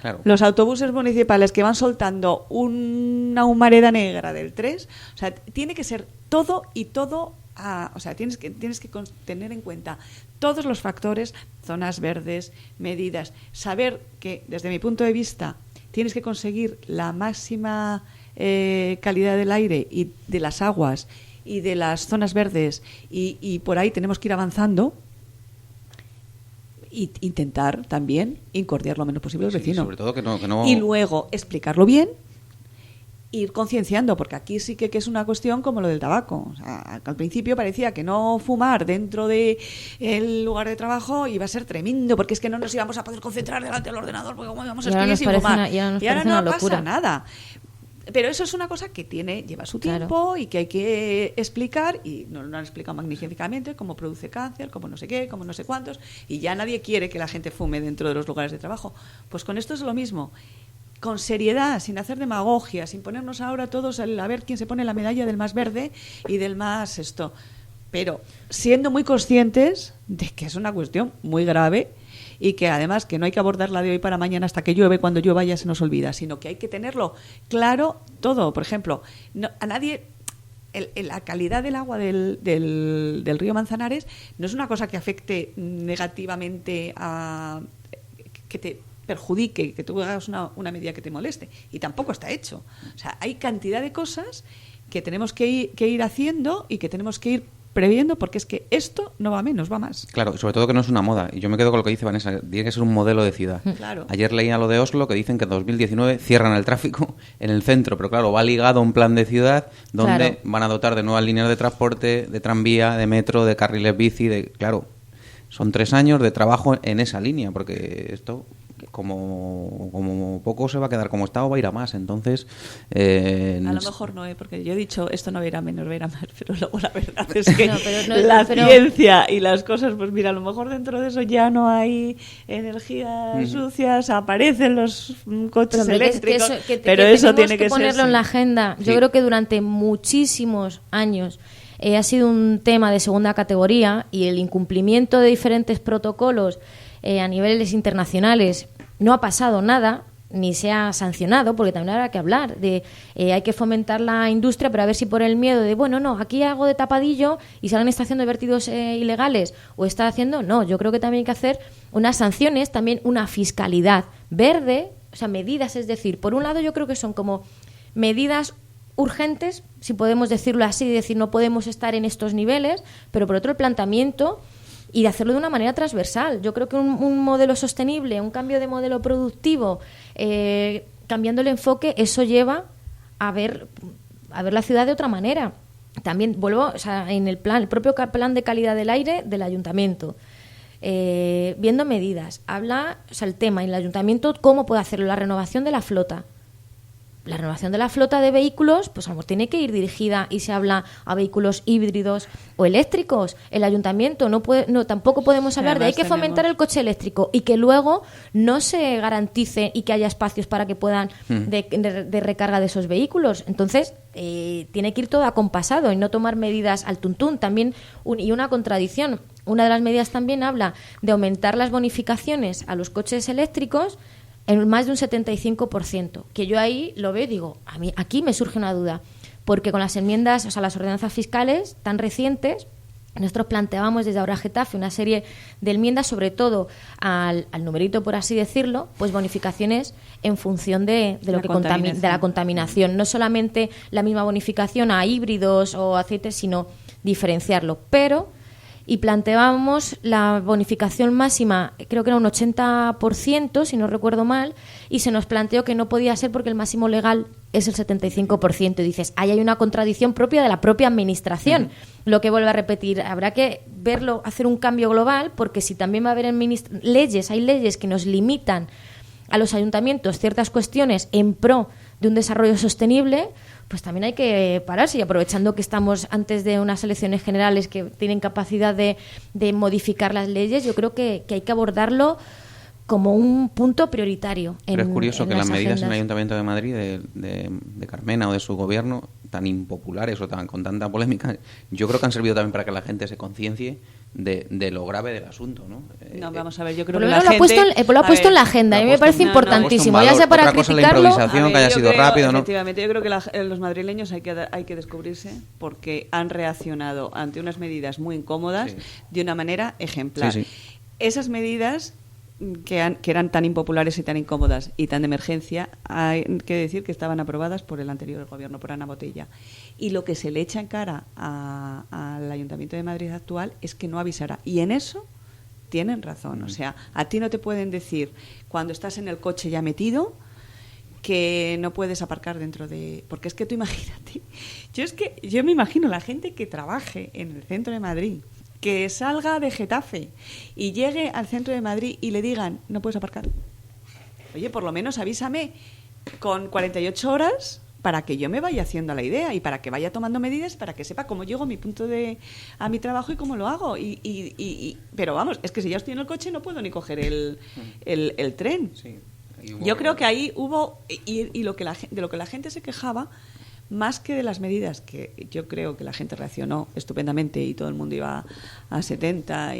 Claro. Los autobuses municipales que van soltando una humareda negra del 3, o sea, tiene que ser todo y todo, o sea, tienes que tener en cuenta todos los factores, zonas verdes, medidas, saber que desde mi punto de vista tienes que conseguir la máxima calidad del aire y de las aguas y de las zonas verdes y por ahí tenemos que ir avanzando. Y intentar también incordiar lo menos posible al vecino. Sobre todo que no... Y luego explicarlo bien, ir concienciando, porque aquí sí que es una cuestión como lo del tabaco. O sea, al principio parecía que no fumar dentro del lugar de trabajo iba a ser tremendo, porque es que no nos íbamos a poder concentrar delante del ordenador, porque cómo íbamos a escribir sin fumar. Y ahora no pasa nada. Pero eso es una cosa que lleva su tiempo y que hay que explicar, y nos lo han explicado magníficamente, cómo produce cáncer, cómo no sé qué, cómo no sé cuántos, y ya nadie quiere que la gente fume dentro de los lugares de trabajo. Pues con esto es lo mismo, con seriedad, sin hacer demagogia, sin ponernos ahora todos a ver quién se pone la medalla del más verde y del más esto, pero siendo muy conscientes de que es una cuestión muy grave y que además que no hay que abordarla de hoy para mañana hasta que llueve, cuando llueva ya se nos olvida, sino que hay que tenerlo claro todo. Por ejemplo, a nadie... la calidad del agua del río Manzanares no es una cosa que afecte negativamente que te perjudique, que tú hagas una medida que te moleste, y tampoco está hecho. O sea, hay cantidad de cosas que tenemos que ir haciendo y que tenemos que ir previendo, porque es que esto no va menos, va más. Claro, sobre todo que no es una moda. Y yo me quedo con lo que dice Vanessa, tiene que ser un modelo de ciudad. Claro. Ayer leía lo de Oslo, que dicen que en 2019 cierran el tráfico en el centro, pero claro, va ligado a un plan de ciudad donde van a dotar de nuevas líneas de transporte, de tranvía, de metro, de carriles bici, claro, son 3 años de trabajo en esa línea, porque esto... Como poco se va a quedar como está o va a ir a más. Entonces a lo mejor no, porque yo he dicho esto no va a ir a menos, va a ir a más, pero luego la verdad es que la ciencia y las cosas, pues mira, a lo mejor dentro de eso ya no hay energías sucias, aparecen los coches eléctricos, pero eso tiene que ponerlo en la agenda. Yo creo que durante muchísimos años ha sido un tema de segunda categoría, y el incumplimiento de diferentes protocolos a niveles internacionales no ha pasado nada, ni se ha sancionado, porque también habrá que hablar de hay que fomentar la industria, pero a ver si por el miedo de aquí hago de tapadillo y si alguien está haciendo vertidos ilegales o está haciendo, no, yo creo que también hay que hacer unas sanciones, también una fiscalidad verde, o sea, medidas, es decir, por un lado yo creo que son como medidas urgentes, si podemos decirlo así, decir no podemos estar en estos niveles, pero por otro el planteamiento y de hacerlo de una manera transversal. Yo creo que un modelo sostenible, un cambio de modelo productivo, cambiando el enfoque, eso lleva a ver la ciudad de otra manera. También vuelvo, o sea, en el propio plan de calidad del aire del ayuntamiento, viendo medidas, habla, o sea, el tema en el ayuntamiento, cómo puede hacerlo, la renovación de la flota. La renovación de la flota de vehículos, pues a lo mejor tiene que ir dirigida, y se habla a vehículos híbridos o eléctricos. El ayuntamiento tampoco podemos hablar de hay que fomentar el coche eléctrico y que luego no se garantice y que haya espacios para que puedan de recarga de esos vehículos. Entonces tiene que ir todo acompasado y no tomar medidas al tuntún. También y una contradicción. Una de las medidas también habla de aumentar las bonificaciones a los coches eléctricos en más de un 75%, que yo ahí lo veo y digo, a mí aquí me surge una duda, porque con las enmiendas, o sea, las ordenanzas fiscales tan recientes, nosotros planteábamos desde Ahora Getafe una serie de enmiendas, sobre todo al numerito, por así decirlo, pues bonificaciones en función de la contaminación, no solamente la misma bonificación a híbridos o aceites, sino diferenciarlo, y planteábamos la bonificación máxima, creo que era un 80%, si no recuerdo mal, y se nos planteó que no podía ser porque el máximo legal es el 75%. Y dices, ahí hay una contradicción propia de la propia administración. Lo que vuelvo a repetir, habrá que verlo, hacer un cambio global, porque si también va a haber hay leyes que nos limitan a los ayuntamientos ciertas cuestiones en pro de un desarrollo sostenible, pues también hay que pararse, y aprovechando que estamos antes de unas elecciones generales que tienen capacidad de modificar las leyes, yo creo que hay que abordarlo como un punto prioritario. Pero es curioso que las medidas en el Ayuntamiento de Madrid, de Carmena o de su gobierno, tan impopulares o con tanta polémica, yo creo que han servido también para que la gente se conciencie de lo grave del asunto, ¿no? No, vamos a ver, yo creo Por que lo la menos gente... lo ha puesto en la agenda, y me parece importantísimo, ya sea para otra cosa criticarlo... la improvisación, que haya sido rápido, ¿no? Efectivamente, yo creo que los madrileños hay que descubrirse porque han reaccionado ante unas medidas muy incómodas de una manera ejemplar. Sí. Esas medidas que eran tan impopulares y tan incómodas y tan de emergencia, hay que decir que estaban aprobadas por el anterior gobierno, por Ana Botella. Y lo que se le echa en cara al Ayuntamiento de Madrid actual es que no avisará. Y en eso tienen razón. O sea, a ti no te pueden decir, cuando estás en el coche ya metido, que no puedes aparcar dentro de... Porque es que tú imagínate, yo me imagino la gente que trabaje en el centro de Madrid, que salga de Getafe y llegue al centro de Madrid y le digan, no puedes aparcar. Oye, por lo menos avísame con 48 horas para que yo me vaya haciendo la idea y para que vaya tomando medidas, para que sepa cómo llego a mi trabajo y cómo lo hago. Pero vamos, es que si ya estoy en el coche no puedo ni coger el tren. Sí. Yo creo que ahí hubo... Y de lo que la gente se quejaba, más que de las medidas, que yo creo que la gente reaccionó estupendamente y todo el mundo iba a 70,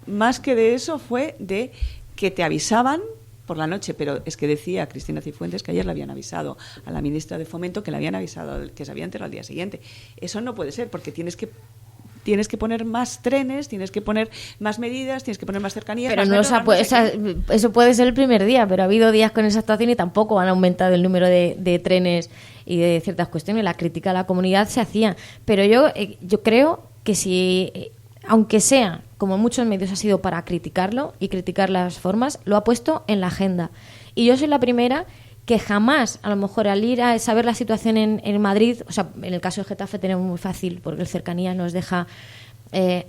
más que de eso fue de que te avisaban por la noche, pero es que decía Cristina Cifuentes que ayer le habían avisado a la ministra de Fomento que le habían avisado que se había enterado al día siguiente. Eso no puede ser, porque tienes que poner más trenes, tienes que poner más medidas, tienes que poner más cercanías. Pero más eso puede ser el primer día, pero ha habido días con esa actuación y tampoco han aumentado el número de trenes y de ciertas cuestiones. La crítica a la comunidad se hacía. Pero yo creo que si, aunque sea, como muchos medios ha sido para criticarlo y criticar las formas, lo ha puesto en la agenda. Y yo soy la primera que jamás, a lo mejor al ir a saber la situación en Madrid, o sea, en el caso de Getafe tenemos muy fácil porque el cercanía nos deja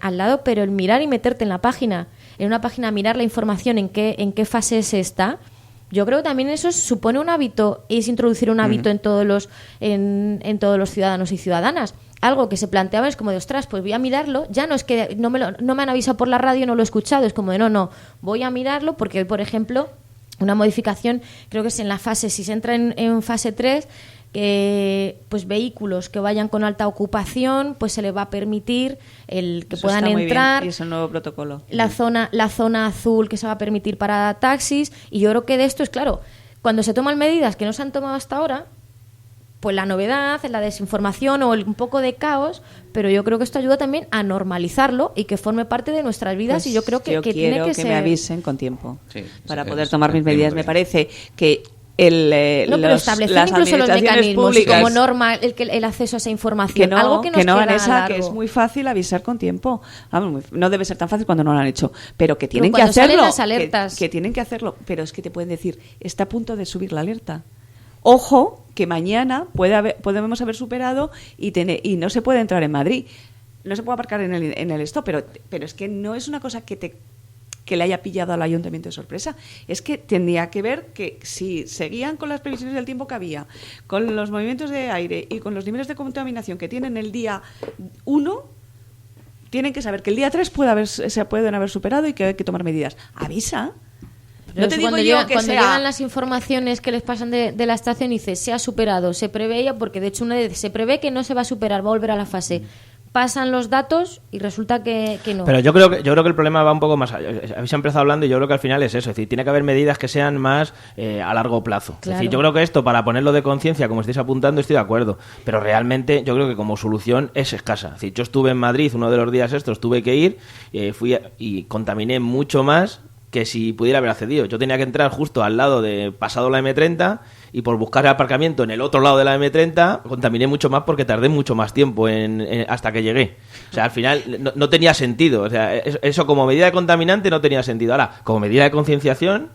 al lado, pero el mirar y meterte en una página mirar la información en qué fase se está, yo creo que también eso supone un hábito, es introducir un hábito en todos los ciudadanos y ciudadanas. Algo que se planteaba es como de, ostras, pues voy a mirarlo, ya no es que no me han avisado por la radio, no lo he escuchado, es como de no, voy a mirarlo porque hoy, por ejemplo, una modificación, creo que es en la fase, si se entra en fase 3, que pues vehículos que vayan con alta ocupación, pues se les va a permitir el que eso puedan está muy entrar. bien, y es el nuevo protocolo. La zona azul que se va a permitir para taxis, y yo creo que de esto es claro, cuando se toman medidas que no se han tomado hasta ahora, pues la novedad, la desinformación o un poco de caos, pero yo creo que esto ayuda también a normalizarlo y que forme parte de nuestras vidas, pues, y yo creo que tiene que ser... me avisen con tiempo para sí, poder tomar mis medidas. Me parece que pero establecer incluso los mecanismos públicas, como norma el acceso a esa información, algo que nos queda Vanessa, largo. Que es muy fácil avisar con tiempo. No debe ser tan fácil cuando no lo han hecho, pero que tienen que cuando hacerlo. Salen las alertas. Que tienen que hacerlo, pero es que te pueden decir, está a punto de subir la alerta. Ojo, que mañana podemos haber superado y no se puede entrar en Madrid. No se puede aparcar en el stop, pero es que no es una cosa que le haya pillado al ayuntamiento de sorpresa. Es que tendría que ver que si seguían con las previsiones del tiempo que había, con los movimientos de aire y con los niveles de contaminación que tienen el día 1, tienen que saber que el día 3 se pueden haber superado y que hay que tomar medidas. Avisa. No te digo cuando yo que cuando sea... llegan las informaciones que les pasan de la estación, dice, se ha superado, se preveía, porque de hecho se prevé que no se va a superar, va a volver a la fase. Pasan los datos y resulta que no. Pero yo creo que el problema va un poco más allá. Habéis empezado hablando y yo creo que al final es eso. Es decir, tiene que haber medidas que sean más a largo plazo. Claro. Es decir, yo creo que esto, para ponerlo de conciencia, como estáis apuntando, estoy de acuerdo. Pero realmente yo creo que como solución es escasa. Es decir, yo estuve en Madrid uno de los días estos, tuve que ir, fui y contaminé mucho más que si pudiera haber accedido. Yo tenía que entrar justo al lado de pasado la M30 y por buscar el aparcamiento en el otro lado de la M30 contaminé mucho más porque tardé mucho más tiempo hasta que llegué. O sea, al final no tenía sentido. O sea, eso como medida de contaminante no tenía sentido. Ahora, como medida de concienciación,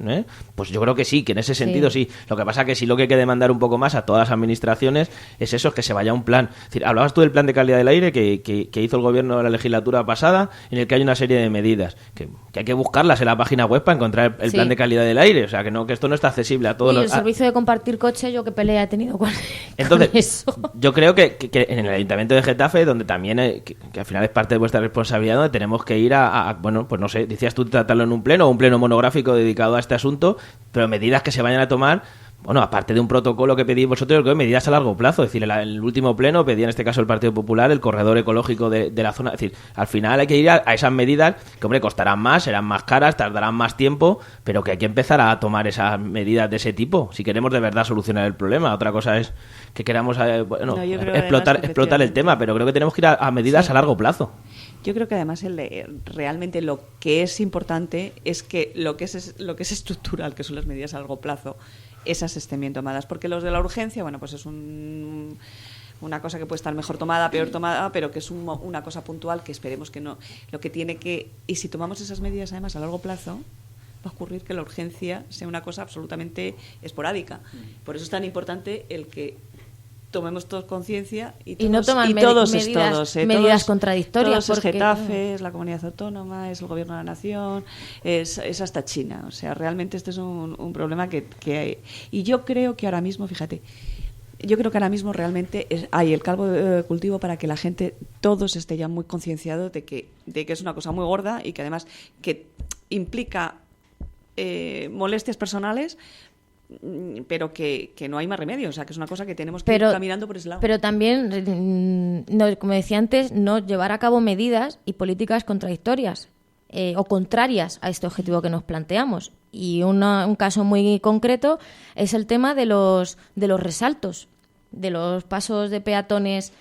pues yo creo que sí, que en ese sentido sí. Lo que pasa que sí, lo que hay que demandar un poco más a todas las administraciones es eso, es que se vaya un plan. Es decir, hablabas tú del plan de calidad del aire que hizo el gobierno de la legislatura pasada, en el que hay una serie de medidas que hay que buscarlas en la página web para encontrar el plan de calidad del aire. O sea, que esto no está accesible a todos el servicio de compartir coche, yo qué pelea he tenido con Entonces, eso. Yo creo que en el Ayuntamiento de Getafe, donde también, que al final es parte de vuestra responsabilidad, donde tenemos que ir bueno, pues no sé, decías tú tratarlo en un pleno monográfico dedicado a este asunto, pero medidas que se vayan a tomar bueno, aparte de un protocolo que pedís vosotros, yo creo que medidas a largo plazo. Es decir, el último pleno pedía en este caso el Partido Popular el corredor ecológico de la zona. Es decir, al final hay que ir a esas medidas que, hombre, costarán más, serán más caras, tardarán más tiempo, pero que hay que empezar a tomar esas medidas de ese tipo si queremos de verdad solucionar el problema. Otra cosa es que queramos explotar el tema, pero creo que tenemos que ir a medidas a largo plazo. Yo creo que además realmente lo que es importante es que lo que es estructural, que son las medidas a largo plazo, esas estén bien tomadas, porque los de la urgencia, bueno, pues es una cosa que puede estar mejor tomada, peor tomada, pero que es una cosa puntual que esperemos que no. Lo que tiene que, y si tomamos esas medidas además a largo plazo, va a ocurrir que la urgencia sea una cosa absolutamente esporádica. Por eso es tan importante el que tomemos todos conciencia y no toman medidas contradictorias. Todos es Getafe, es la comunidad autónoma, es el gobierno de la nación, es hasta China. O sea, realmente este es un problema que hay. Y yo creo que ahora mismo, fíjate, realmente hay el caldo de cultivo para que la gente, todos esté ya muy concienciado de que es una cosa muy gorda y que además que implica molestias personales, pero que no hay más remedio, o sea, que es una cosa que tenemos que ir caminando por ese lado. Pero también, como decía antes, no llevar a cabo medidas y políticas contradictorias o contrarias a este objetivo que nos planteamos. Y un caso muy concreto es el tema de los resaltos, de los pasos de peatones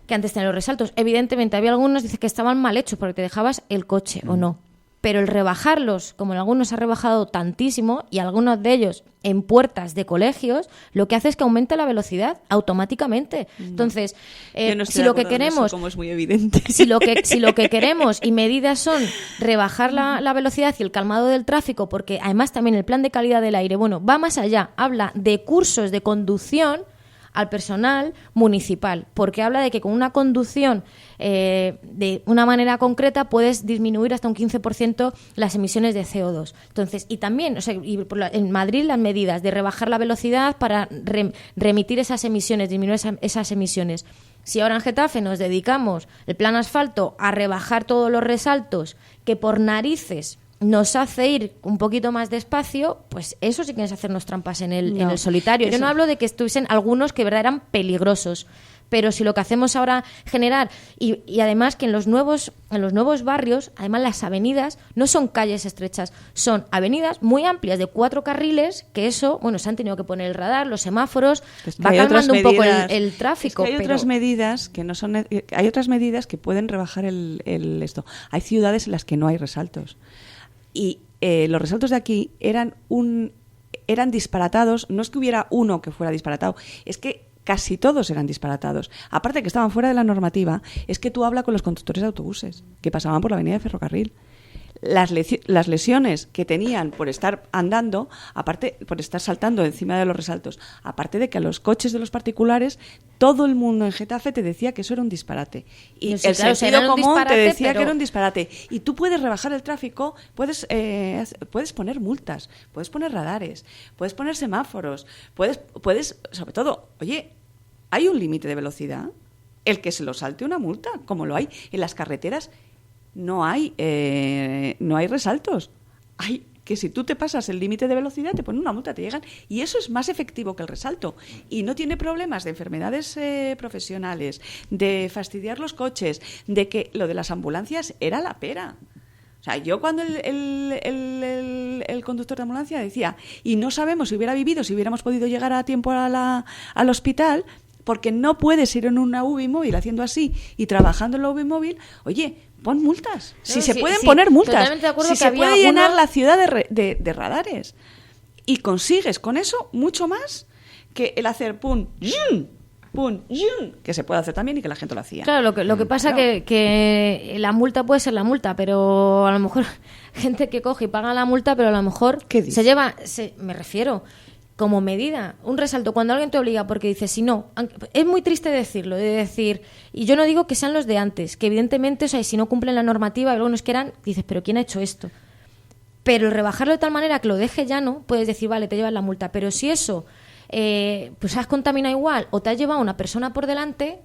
que antes tenían los resaltos. Evidentemente, había algunos que estaban mal hechos porque te dejabas el coche o no. Pero el rebajarlos, como en algunos se ha rebajado tantísimo, y algunos de ellos en puertas de colegios, lo que hace es que aumente la velocidad automáticamente. Entonces, si lo que queremos, eso, como es muy evidente. Si lo que queremos y medidas son rebajar la velocidad y el calmado del tráfico, porque además también el plan de calidad del aire, bueno, va más allá, habla de cursos de conducción al personal municipal, porque habla de que con una conducción de una manera concreta puedes disminuir hasta un 15% las emisiones de CO2. Entonces, y también, o sea, en Madrid las medidas de rebajar la velocidad para remitir esas emisiones, disminuir esas emisiones. Si ahora en Getafe nos dedicamos el plan asfalto a rebajar todos los resaltos, que por narices nos hace ir un poquito más despacio, pues eso sí que es hacernos trampas en el solitario. Yo no hablo de que estuviesen algunos que de verdad eran peligrosos, pero si lo que hacemos ahora generar, y además que en los nuevos barrios, además las avenidas no son calles estrechas, son avenidas muy amplias de 4 carriles, que eso, bueno, se han tenido que poner el radar, los semáforos, va calmando un poco el tráfico. Hay otras medidas que no son, hay otras medidas que pueden rebajar esto. Hay ciudades en las que no hay resaltos. Y los resaltos de aquí eran disparatados. No es que hubiera uno que fuera disparatado, es que casi todos eran disparatados. Aparte de que estaban fuera de la normativa, es que tú hablas con los conductores de autobuses que pasaban por la avenida de Ferrocarril. Las lesiones que tenían por estar andando, aparte por estar saltando encima de los resaltos, aparte de que a los coches de los particulares, todo el mundo en Getafe te decía que eso era un disparate. Y el sentido común te decía que era un disparate. Y tú puedes rebajar el tráfico, puedes poner multas, puedes poner radares, puedes poner semáforos, puedes, sobre todo, oye, hay un límite de velocidad. El que se lo salte una multa, como lo hay en las carreteras. No hay resaltos. Hay que si tú te pasas el límite de velocidad te ponen una multa, te llegan, y eso es más efectivo que el resalto. Y no tiene problemas de enfermedades profesionales, de fastidiar los coches, de que lo de las ambulancias era la pera. O sea, yo cuando el conductor de ambulancia decía, y no sabemos si hubiera vivido, si hubiéramos podido llegar a tiempo al hospital, porque no puedes ir en una UBI móvil haciendo así y trabajando en la UBI móvil, oye, pon multas. Se pueden poner multas. Si se puede llenar la ciudad de radares. Y consigues con eso mucho más que el hacer pum, que se puede hacer también y que la gente lo hacía. Claro, lo que pasa que la multa puede ser la multa, pero a lo mejor gente que coge y paga la multa, pero a lo mejor se lleva, me refiero, como medida, un resalto, cuando alguien te obliga porque dice, si no, es muy triste decirlo, de decir, y yo no digo que sean los de antes, que evidentemente, o sea, si no cumplen la normativa, algunos que eran, dices, pero ¿quién ha hecho esto? Pero el rebajarlo de tal manera que lo deje llano, puedes decir, vale, te llevas la multa, pero si eso, pues has contaminado igual, o te has llevado a una persona por delante,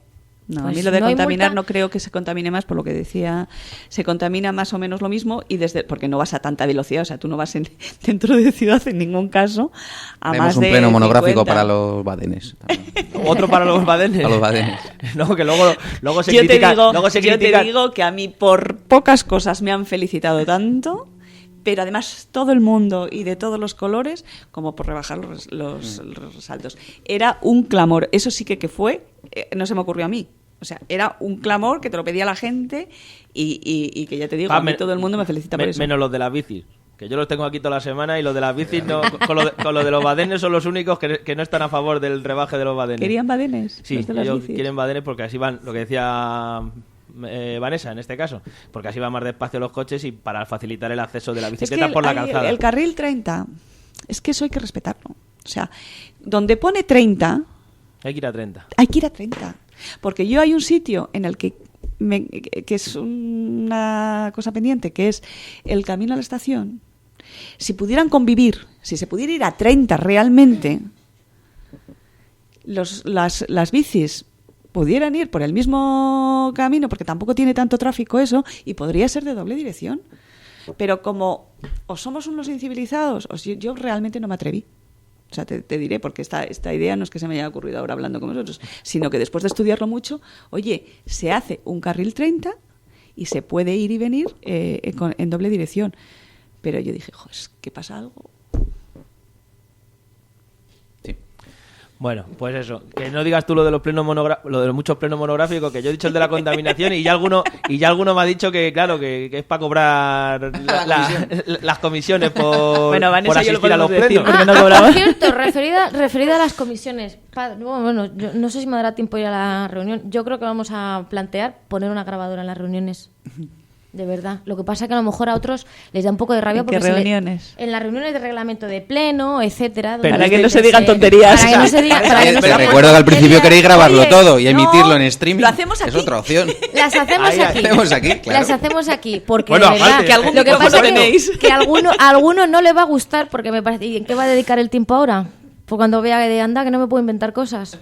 No, Pues a mí lo de no hay contaminar multa. no creo que se contamine más, por lo que decía, se contamina más o menos lo mismo y porque no vas a tanta velocidad, o sea, tú no vas dentro de ciudad en ningún caso a Haremos más un de pleno monográfico 50. para los badenes. Otro para los badenes. A los badenes. No, que luego se Yo te critica. digo, Luego se yo te critica. digo que a mí por pocas cosas me han felicitado tanto, pero además todo el mundo y de todos los colores, como por rebajar los saltos. Era un clamor, eso sí que fue, no se me ocurrió a mí. O sea, era un clamor que te lo pedía la gente y que ya te digo, a mí todo el mundo me felicita por eso. Menos los de las bicis. Que yo los tengo aquí toda la semana y los de las bicis, no, con lo de los badenes son los únicos que no están a favor del rebaje de los badenes. ¿Querían badenes? Sí, los de las ellos bicis? quieren badenes porque así van, lo que decía Vanessa en este caso, porque así van más despacio los coches y para facilitar el acceso de la Es bicicleta que por la calzada. el carril 30, es que eso hay que respetarlo. O sea, donde pone 30, Hay que ir a 30. hay que ir a 30. Porque yo hay un sitio en el que es una cosa pendiente, que es el camino a la estación. Si pudieran convivir, si se pudiera ir a 30 realmente, las bicis pudieran ir por el mismo camino, porque tampoco tiene tanto tráfico eso, y podría ser de doble dirección. Pero como o somos unos incivilizados, yo realmente no me atreví. O sea, te diré, porque esta idea no es que se me haya ocurrido ahora hablando con vosotros, sino que después de estudiarlo mucho, oye, se hace un carril 30 y se puede ir y venir en doble dirección. Pero yo dije, es que pasa algo. Sí. Bueno, pues eso, que no digas tú lo de los muchos plenos monográficos, que yo he dicho el de la contaminación y ya alguno me ha dicho que claro, que es para cobrar las comisiones por, Bueno, Vanessa, por yo lo asistir a los podemos decir, plenos. porque no cobraba. Por cierto, referida a las comisiones. Bueno, yo no sé si me dará tiempo ir a la reunión. Yo creo que vamos a plantear poner una grabadora en las reuniones. De verdad. Lo que pasa es que a lo mejor a otros les da un poco de rabia ¿En porque qué reuniones? en las reuniones de reglamento de pleno, etcétera. Pero para donde que no se dice- digan tonterías. Para que no se diga, para que no se Te digan recuerdo que al principio tonterías. queréis grabarlo Oye, todo y no, emitirlo en streaming. lo hacemos Es aquí. otra opción. Las hacemos Ahí, aquí. hacemos aquí, claro. Las hacemos aquí, porque Bueno, de verdad, aparte, que algún lo que micrófono pasa es tenéis. que a alguno no le va a gustar, porque me parece, ¿y en qué va a dedicar el tiempo ahora? Pues cuando vea de anda que no me puedo inventar cosas.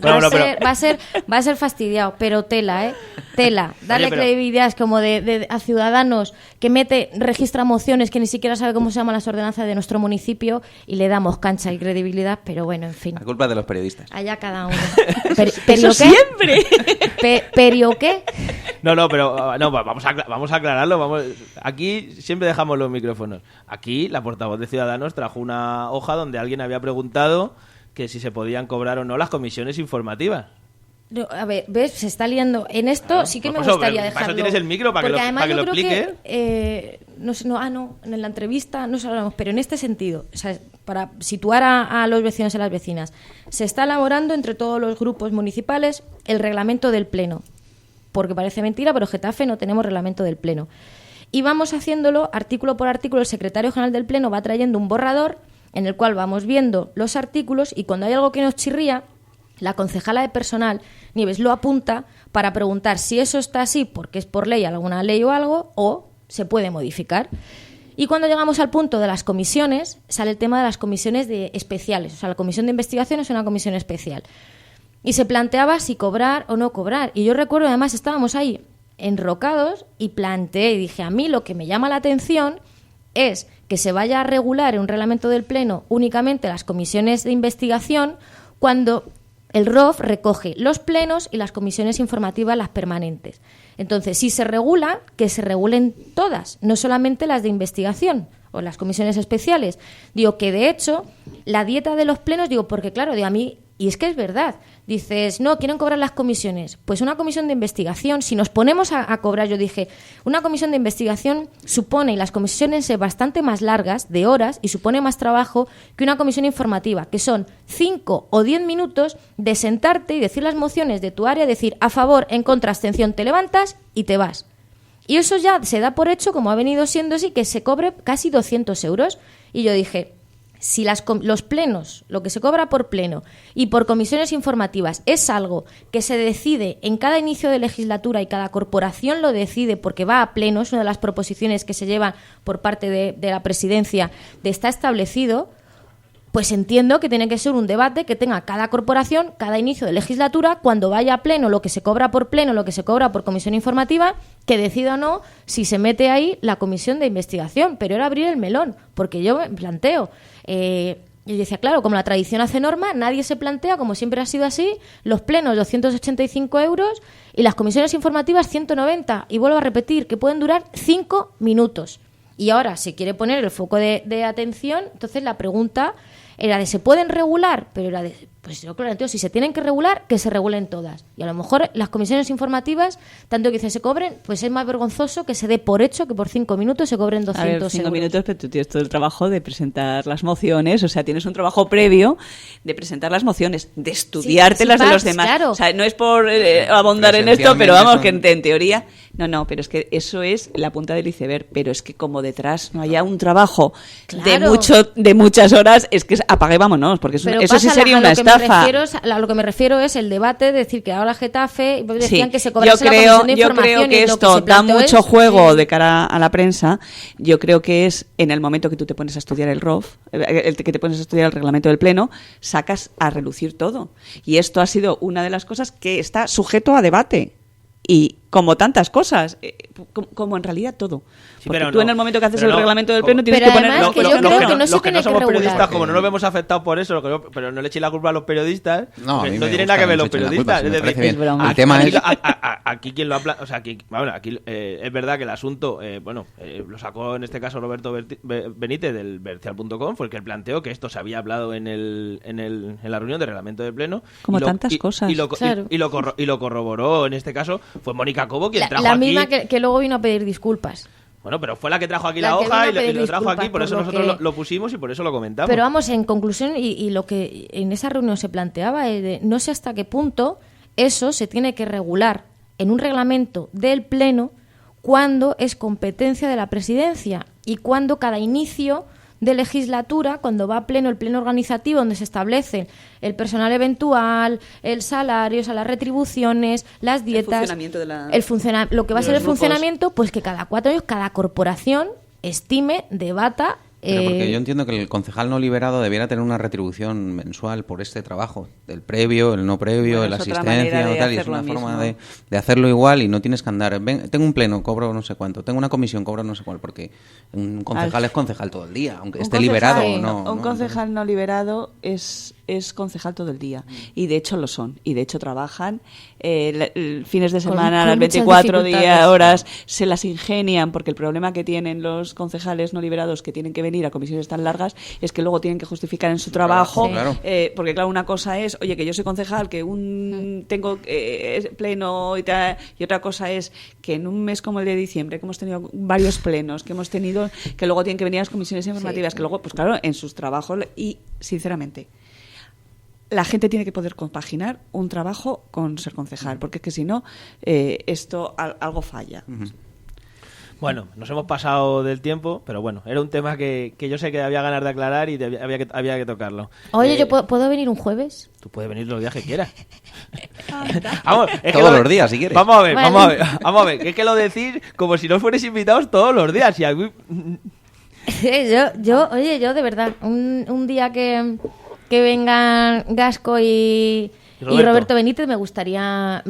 Bueno, Va a ser fastidiado, pero tela, tela. Darle Oye, pero- credibilidad como a ciudadanos que registra mociones que ni siquiera sabe cómo se llaman las ordenanzas de nuestro municipio y le damos cancha y credibilidad, pero bueno, en fin. La culpa es de los periodistas. Allá cada uno. Eso ¿Pero qué? siempre. ¿Pero qué? No, pero no, vamos a aclararlo. Aquí siempre dejamos los micrófonos. Aquí la portavoz de Ciudadanos trajo una hoja donde alguien había preguntado que si se podían cobrar o no las comisiones informativas. No, a ver, ¿ves? Se está liando. En esto Claro, sí que pues me eso, gustaría para eso dejarlo. tienes el micro, para que Porque lo- además para que yo lo creo explique. que, no, en la entrevista no se hablamos, pero en este sentido, o sea, para situar a los vecinos y a las vecinas, se está elaborando entre todos los grupos municipales el reglamento del Pleno. Porque parece mentira, pero Getafe no tenemos reglamento del Pleno. Y vamos haciéndolo artículo por artículo. El secretario general del Pleno va trayendo un borrador en el cual vamos viendo los artículos y cuando hay algo que nos chirría, la concejala de personal, Nieves, lo apunta para preguntar si eso está así porque es por ley, alguna ley o algo, o se puede modificar. Y cuando llegamos al punto de las comisiones, sale el tema de las comisiones especiales. O sea, la comisión de investigación es una comisión especial. Y se planteaba si cobrar o no cobrar. Y yo recuerdo, además, estábamos ahí enrocados y planteé y dije, a mí lo que me llama la atención es que se vaya a regular en un reglamento del Pleno únicamente las comisiones de investigación cuando el ROF recoge los plenos y las comisiones informativas, las permanentes. Entonces, si se regula, que se regulen todas, no solamente las de investigación o las comisiones especiales. Digo que, de hecho, la dieta de los plenos, digo, porque claro, digo, a mí, y es que es verdad, dices, no, quieren cobrar las comisiones. Pues una comisión de investigación, si nos ponemos a cobrar, yo dije, una comisión de investigación supone, y las comisiones son bastante más largas, de horas, y supone más trabajo que una comisión informativa, que son 5 o 10 minutos de sentarte y decir las mociones de tu área, decir a favor, en contra, abstención, te levantas y te vas. Y eso ya se da por hecho, como ha venido siendo así, que se cobre casi 200 euros. Y yo dije, si los plenos, lo que se cobra por pleno y por comisiones informativas es algo que se decide en cada inicio de legislatura y cada corporación lo decide porque va a pleno, es una de las proposiciones que se llevan por parte de la presidencia, está establecido, Pues entiendo que tiene que ser un debate que tenga cada corporación, cada inicio de legislatura, cuando vaya a pleno, lo que se cobra por pleno, lo que se cobra por comisión informativa, que decida o no si se mete ahí la comisión de investigación. Pero era abrir el melón, porque yo me planteo... Y decía, claro, como la tradición hace norma, nadie se plantea, como siempre ha sido así, los plenos 285 euros y las comisiones informativas 190. Y vuelvo a repetir, que pueden durar 5 minutos. Y ahora se quiere poner el foco de atención, entonces la pregunta era de ¿se pueden regular? Pero era de, pues yo planteo, si se tienen que regular, que se regulen todas. Y a lo mejor las comisiones informativas, tanto que se cobren, pues es más vergonzoso que se dé por hecho que por 5 minutos se cobren 200 euros. 5 minutos, pero tú tienes todo el trabajo de presentar las mociones, o sea, tienes un trabajo previo de presentar las mociones, de estudiártelas de los demás. Claro. O sea, no es por abundar en esto, pero vamos, que en teoría... No, pero es que eso es la punta del iceberg, pero es que como detrás no haya un trabajo de muchas horas, es que apague vámonos, porque eso sí sería una estafa. A lo que me refiero es el debate, de decir que ahora Getafe decían que se cobrase la comisión de información. Yo creo que esto da mucho juego de cara a la prensa. Yo creo que es en el momento que tú te pones a estudiar el ROF, que te pones a estudiar el reglamento del Pleno, sacas a relucir todo. Y esto ha sido una de las cosas que está sujeto a debate. Y como tantas cosas, como en realidad todo. Sí, porque tú en el momento que haces el reglamento del Pleno tienes que poner... Los que no somos periodistas, como no nos vemos afectados por eso, pero no le echéis la culpa a los periodistas, no tiene nada que ver los periodistas. El tema es... Aquí quien lo habla... O sea, aquí es verdad que el asunto, lo sacó en este caso Roberto Benítez del Bercial.com, fue el que planteó que esto se había hablado en la reunión de reglamento del Pleno. Como tantas cosas. Y lo corroboró, en este caso, fue Mónica Cobo quien trajo la aquí... misma que luego vino a pedir disculpas. Bueno, pero fue la que trajo aquí la hoja y lo trajo aquí, por eso nosotros lo pusimos y por eso lo comentamos. Pero vamos, en conclusión, y lo que en esa reunión se planteaba es de no sé hasta qué punto eso se tiene que regular en un reglamento del Pleno cuando es competencia de la Presidencia y cuando cada inicio de legislatura, cuando va a pleno el pleno organizativo donde se establece el personal eventual, el salario, o sea, las retribuciones, las dietas, lo que va a ser el funcionamiento, pues que cada 4 años cada corporación estime, debata. Pero porque yo entiendo que el concejal no liberado debiera tener una retribución mensual por este trabajo, el previo, el no previo, la asistencia o tal, y es una forma de hacerlo igual y no tienes que andar, tengo un pleno, cobro no sé cuánto, tengo una comisión, cobro no sé cuál, porque un concejal es concejal todo el día, aunque esté liberado o no. Un concejal no liberado es concejal todo el día, y de hecho lo son, y de hecho trabajan fines de semana, las 24 horas, se las ingenian, porque el problema que tienen los concejales no liberados que tienen que venir a comisiones tan largas es que luego tienen que justificar en su trabajo, porque claro, una cosa es, oye, que yo soy concejal, que tengo pleno y tal, y otra cosa es que en un mes como el de diciembre, que hemos tenido varios plenos, que hemos tenido, que luego tienen que venir a las comisiones informativas, que luego, pues claro, en sus trabajos, y sinceramente, la gente tiene que poder compaginar un trabajo con ser concejal, porque es que si no, esto algo falla. Bueno, nos hemos pasado del tiempo, pero bueno, era un tema que yo sé que había ganas de aclarar y había que tocarlo. Oye, ¿yo puedo venir un jueves? Tú puedes venir los días que quieras. Vamos, todos los días, si quieres. Vamos a ver, que es que lo decís como si no fuerais invitados todos los días. Y aquí... yo de verdad, un día que vengan Gasco y Roberto Benítez me gustaría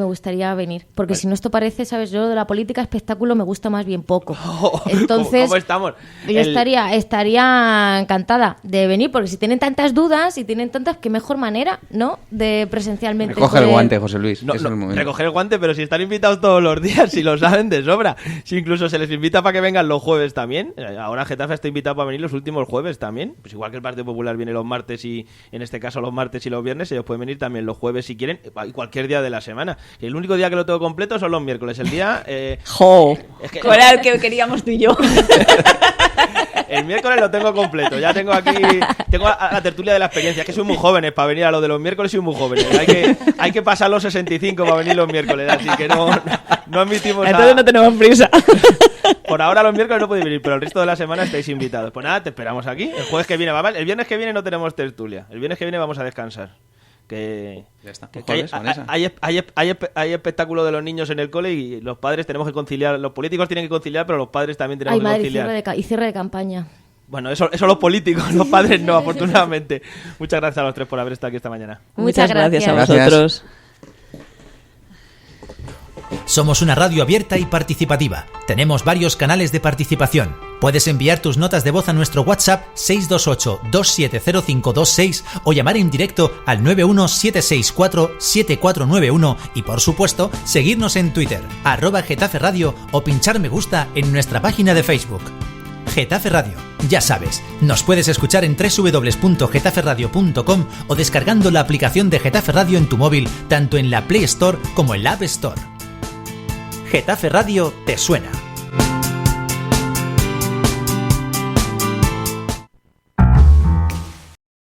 venir, porque si no esto parece, sabes, yo de la política espectáculo me gusta más bien poco. Entonces, ¿cómo estamos? Yo estaría encantada de venir, porque si tienen tantas dudas y tienen tantas, qué mejor manera, ¿no?, de presencialmente. Recoge el guante, José Luis. Recoger el guante, pero si están invitados todos los días, si lo saben de sobra. Si incluso se les invita para que vengan los jueves también. Ahora Getafe está invitado para venir los últimos jueves también. Pues igual que el Partido Popular viene los martes y en este caso los martes y los viernes, ellos pueden venir también los jueves si quieren, y cualquier día de la semana. El único día que lo tengo completo son los miércoles. El día... Es que era el que queríamos tú y yo. El miércoles lo tengo completo. Ya tengo aquí... Tengo a la tertulia de la experiencia. Es que soy muy jóvenes para venir a lo de los miércoles, soy muy jóvenes. Hay que pasar los 65 para venir los miércoles. Así que no admitimos nada. Entonces no tenemos prisa. Por ahora los miércoles no podéis venir, pero el resto de la semana estáis invitados. Pues nada, te esperamos aquí. El jueves que viene... El viernes que viene no tenemos tertulia. El viernes que viene vamos a descansar. Que hay espectáculo de los niños en el cole y los padres tenemos que conciliar, los políticos tienen que conciliar, pero los padres también tenemos que conciliar. Y cierre de campaña. Bueno, eso los políticos, los padres no, afortunadamente. Muchas gracias a los tres por haber estado aquí esta mañana. Muchas gracias a Gracias. vosotros. Somos una radio abierta y participativa. Tenemos varios canales de participación. Puedes enviar tus notas de voz a nuestro WhatsApp 628-270526 o llamar en directo al 91764-7491 y, por supuesto, seguirnos en Twitter, @Getafe Radio o pinchar me gusta en nuestra página de Facebook. Getafe Radio, ya sabes, nos puedes escuchar en www.getaferadio.com o descargando la aplicación de Getafe Radio en tu móvil, tanto en la Play Store como en la App Store. Getafe Radio te suena.